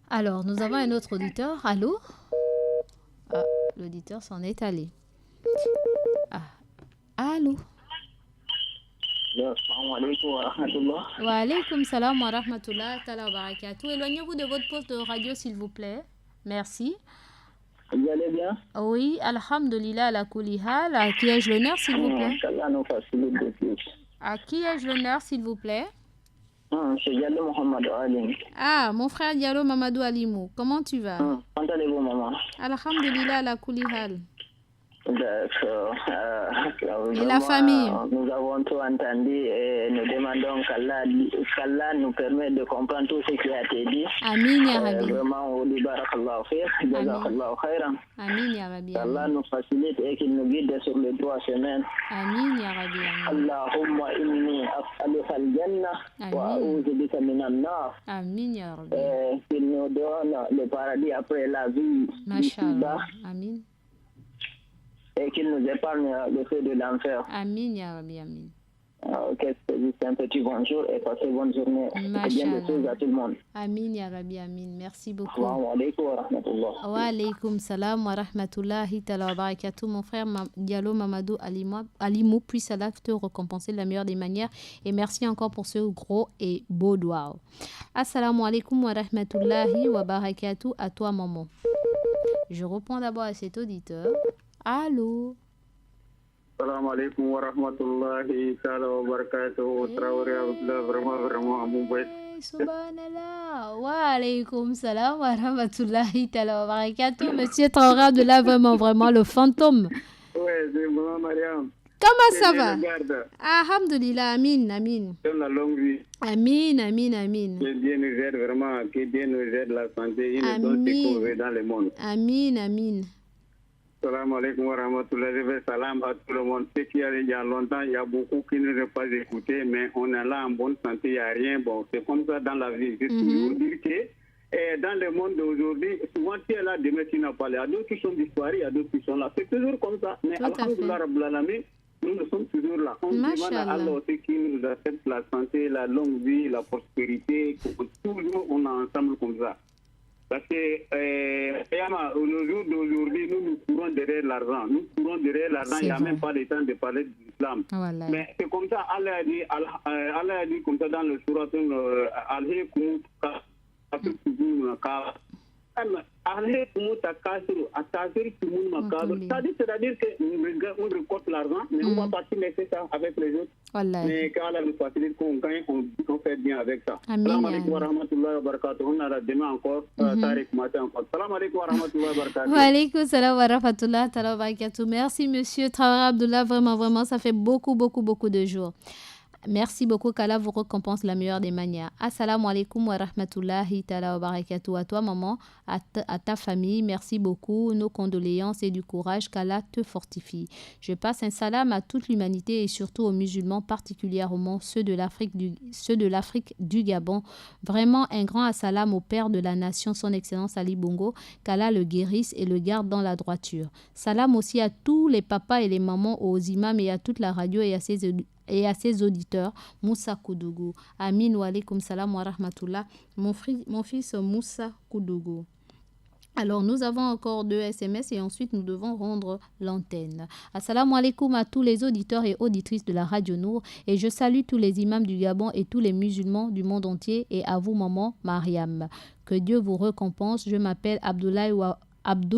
Alors, nous avons un autre auditeur. Allô? Ah, l'auditeur s'en est allé. Ah, allô? Assalamu alaikum wa rahmatullah. Wa alaykum salam wa rahmatullah ta'ala wa barakatuh. Éloignez-vous de votre poste de radio, s'il vous plaît. Merci. Vous allez bien? Oui, alhamdulillah, la kouli hal. À qui ai-je l'honneur, s'il vous plaît? Qu'Allah nous facilite de plus. À qui ai-je l'honneur, s'il vous plaît? C'est Diallo Mohamed Ali. Ah, mon frère Diallo Mamadou Alimou. Comment tu vas? Comment allez-vous, maman? Alhamdulillah, la kouli hal. D'accord. Et la famille? Nous avons tout entendu et nous demandons qu'Allah nous permette de comprendre tout ce qui a été dit. Amin, ya Rabbi. Vraiment, au barakallahu fiqh, jazakallahu khairan. Amin, ya Rabbi. Qu'Allah nous facilite et qu'il nous guide sur le droit chemin. Amin, ya Rabbi. Amin. Allahumma inni as'aluka al-jannah wa a'udhu bika minan nar. Amin, ya Rabbi. Qu'il nous donne le paradis après la vie. Mashallah. Amin. Et qu'il nous épargne le feu de l'enfer. Amin, ya Rabbi. Amin. Ok, c'est juste un petit bonjour et passez bonne journée. Et bien des choses à tout le monde. Amin, ya Rabbi. Amin. Merci beaucoup. Assalamu alaikum wa rahmatullah. Wa alaykum salam wa rahmatullahi ta'ala wa barakatuh. Mon frère Diallo Mamadou Alimou, puisse Allah te récompenser de la meilleure des manières. Et merci encore pour ce gros et beau doigt. Assalamu alaikum wa rahmatullahi wa barakatuh. À toi, maman. Je reprends d'abord à cet auditeur. Allô? Salam alaikum wa rahmatullahi wa barakatuh. Traoré Abdullah, vraiment un bon boy. Subhanallah. Wa alaykum salam wa rahmatullahi wa barakatuh. Monsieur Traoré Abdullah, vraiment le fantôme. Ouais, c'est maman Mariam. Comment ça va? Alhamdulillah, amin, amin. Donne la longue vie. Amin, amin, amin. Que Dieu nous aide vraiment, que Dieu nous aide la santé. Il nous donne ce qu'on veut dans le monde. Amin, amin. Salam alaikum wa rahmatullah. Je vais salam à tout le monde. Ce qui il y a longtemps, il y a beaucoup qui ne veulent pas écouter, mais on est là en bonne santé, il n'y a rien. Bon, c'est comme ça dans la vie. Je toujours dire que dans le monde d'aujourd'hui, souvent tu es là, demain tu n'as pas. Il y a d'autres qui sont disparus, il y a d'autres qui sont là. C'est toujours comme ça. Mais alhamdulillah, Rabbil Alamin, nous sommes toujours là. On demande à Allah aussi qui nous accepte la santé, la longue vie, la prospérité. Toujours on est ensemble comme ça. Parce que au jour d'aujourd'hui, nous courons derrière l'argent. Nous courons derrière l'argent, il n'y a même pas le temps de parler de l'islam. Voilà. Mais c'est comme ça, Allah a dit comme ça dans le surat C'est-à-dire qu'on récolte l'argent, mais on va partir laisser ça avec les autres. Mais qu'Allah nous facilite, qu'on gagne, on fait bien avec ça. Salam alaikum wa rahmatullahi wa barakatuh. On a demain encore, Tariq matin encore. Salam alaikum wa rahmatullahi wa barakatuh. Wa alaikum salam wa rahmatullahi wa barakatuh. Merci monsieur Traoré Abdullah, vraiment, ça fait beaucoup de jours. Merci beaucoup, qu'Allah vous récompense la meilleure des manières. Assalamu alaikum wa rahmatullahi wa barakatuh. À toi, maman, à ta famille, merci beaucoup. Nos condoléances et du courage, qu'Allah te fortifie. Je passe un salam à toute l'humanité et surtout aux musulmans, particulièrement ceux de l'Afrique du Gabon. Vraiment un grand assalam au père de la nation, son excellence Ali Bongo, qu'Allah le guérisse et le garde dans la droiture. Salam aussi à tous les papas et les mamans, aux imams et à toute la radio et à ses auditeurs. Moussa Koudougou. Amin wa alaikum salam wa rahmatullah. Mon fils Moussa Koudougou. Alors, nous avons encore 2 SMS et ensuite nous devons rendre l'antenne. Assalamu alaikum à tous les auditeurs et auditrices de la Radio Nour et je salue tous les imams du Gabon et tous les musulmans du monde entier et à vous, maman Mariam. Que Dieu vous récompense. Je m'appelle Abdul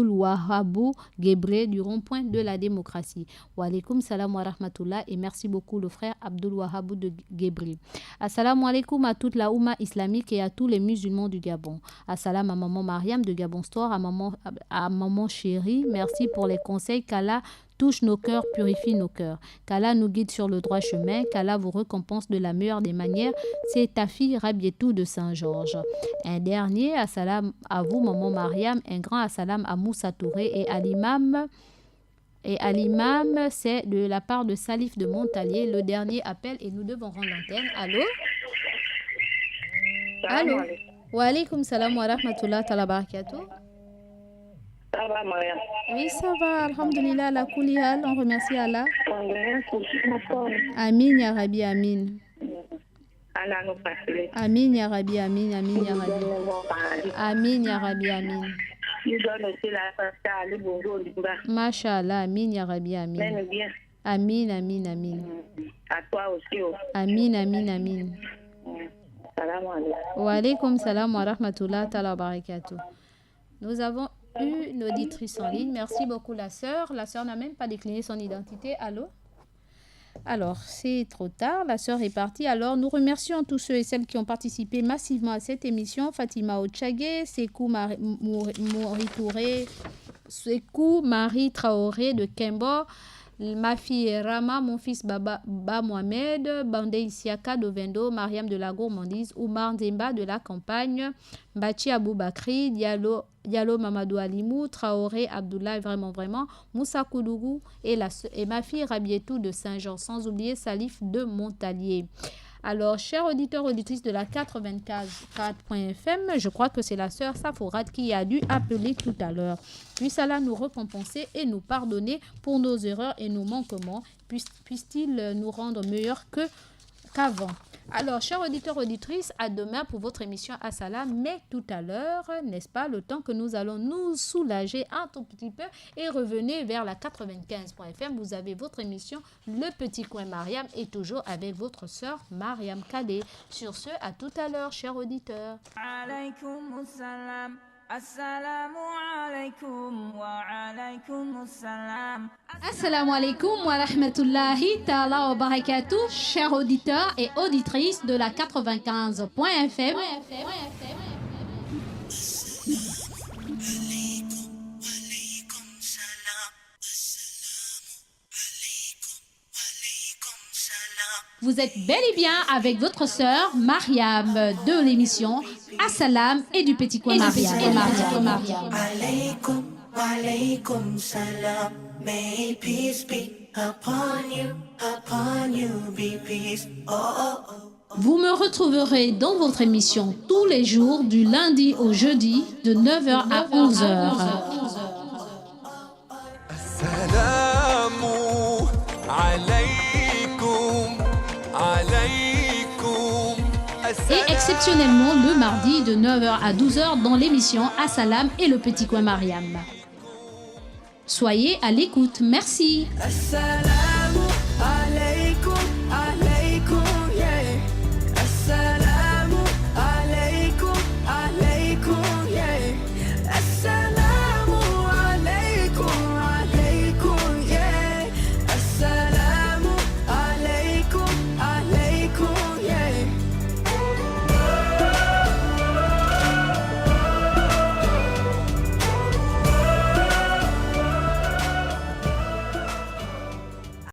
Wahabou Gebré du rond-point de la démocratie. Wa alaikum salam wa rahmatullah et merci beaucoup le frère Abdul Wahabou de Gebré. Assalamu alaikum à toute la Oumma islamique et à tous les musulmans du Gabon. Assalam à maman Mariam de Gabon Store, à maman chérie. Merci pour les conseils. qu'Allah touche nos cœurs, purifie nos cœurs. Qu'Allah nous guide sur le droit chemin. Qu'Allah vous récompense de la meilleure des manières. C'est ta fille Rabietou de Saint-Georges. Un dernier assalam à vous, maman Mariam. Un grand assalam à Moussa Touré et à l'imam. C'est de la part de Salif de Montalier. Le dernier appel et nous devons rendre l'antenne. Allô? Allô? Wa alaikum salam wa rahmatullah wa barakatuh. Ça va, Mariam? Oui, ça va, alhamdulillah, la koulihal, on remercie Allah. Amin, ya Rabbi, amin. Allah nous facilite. Amin, ya Rabbi, amin, amin, ya Rabbi. Amin, ya Rabbi, amin. Nous donne aussi la santé à Ali Bongo Limba. Mashallah, amin, ya Rabbi, amin. Mène bien. Amin, amin, amin. À toi aussi. Amin, amin, amin. Salam alaikum. Wa alaikum salam wa rahmatullah wa barakatuh. Nous avons une auditrice en ligne. Merci beaucoup la sœur. La sœur n'a même pas décliné son identité. Allô? Alors, c'est trop tard. La sœur est partie. Alors, nous remercions tous ceux et celles qui ont participé massivement à cette émission. Fatima Ochagé, Sekou Marie Traoré de Kembo, ma fille Rama, mon fils Baba Mohamed, Bandé Isiaka de Vendo, Mariam de la Gourmandise, Oumar Zemba de la Campagne, Bachi Aboubakri, Diallo Mamadou Alimou, Traoré Abdoulaye, vraiment, Moussa Koudougou et ma fille Rabietou de Saint-Jean, sans oublier Salif de Montalier. Alors, chers auditeurs, auditrices de la 94.fm, je crois que c'est la sœur Saforat qui a dû appeler tout à l'heure. Puisse Allah nous récompenser et nous pardonner pour nos erreurs et nos manquements. Puisse-t-il nous rendre meilleurs qu'avant. Alors, chers auditeurs, auditrices, à demain pour votre émission Assalam. Mais tout à l'heure, n'est-ce pas, le temps que nous allons nous soulager un tout petit peu et revenez vers la 95.fm. Vous avez votre émission Le Petit Coin Mariam et toujours avec votre sœur Mariam Kadé. Sur ce, à tout à l'heure, chers auditeurs. Alaykoum salam. Assalamu alaikum wa alaikum assalam. Assalamu alaikum wa rahmatullahi ta'ala wa barakatuh, chers auditeurs et auditrices de la 95.fm. Vous êtes bel et bien avec votre sœur Mariam de l'émission Assalam et du Petit Coin Mariam. Alaykum, alaykum salam. May peace be upon you, be peace. Oh, oh, oh. Vous me retrouverez dans votre émission tous les jours du lundi au jeudi de 9h à 11h. Assalamu alaykum, alaykum. Et exceptionnellement le mardi de 9h à 12h dans l'émission Assalam et le Petit Coin Mariam. Soyez à l'écoute. Merci. Assalamu alaikum.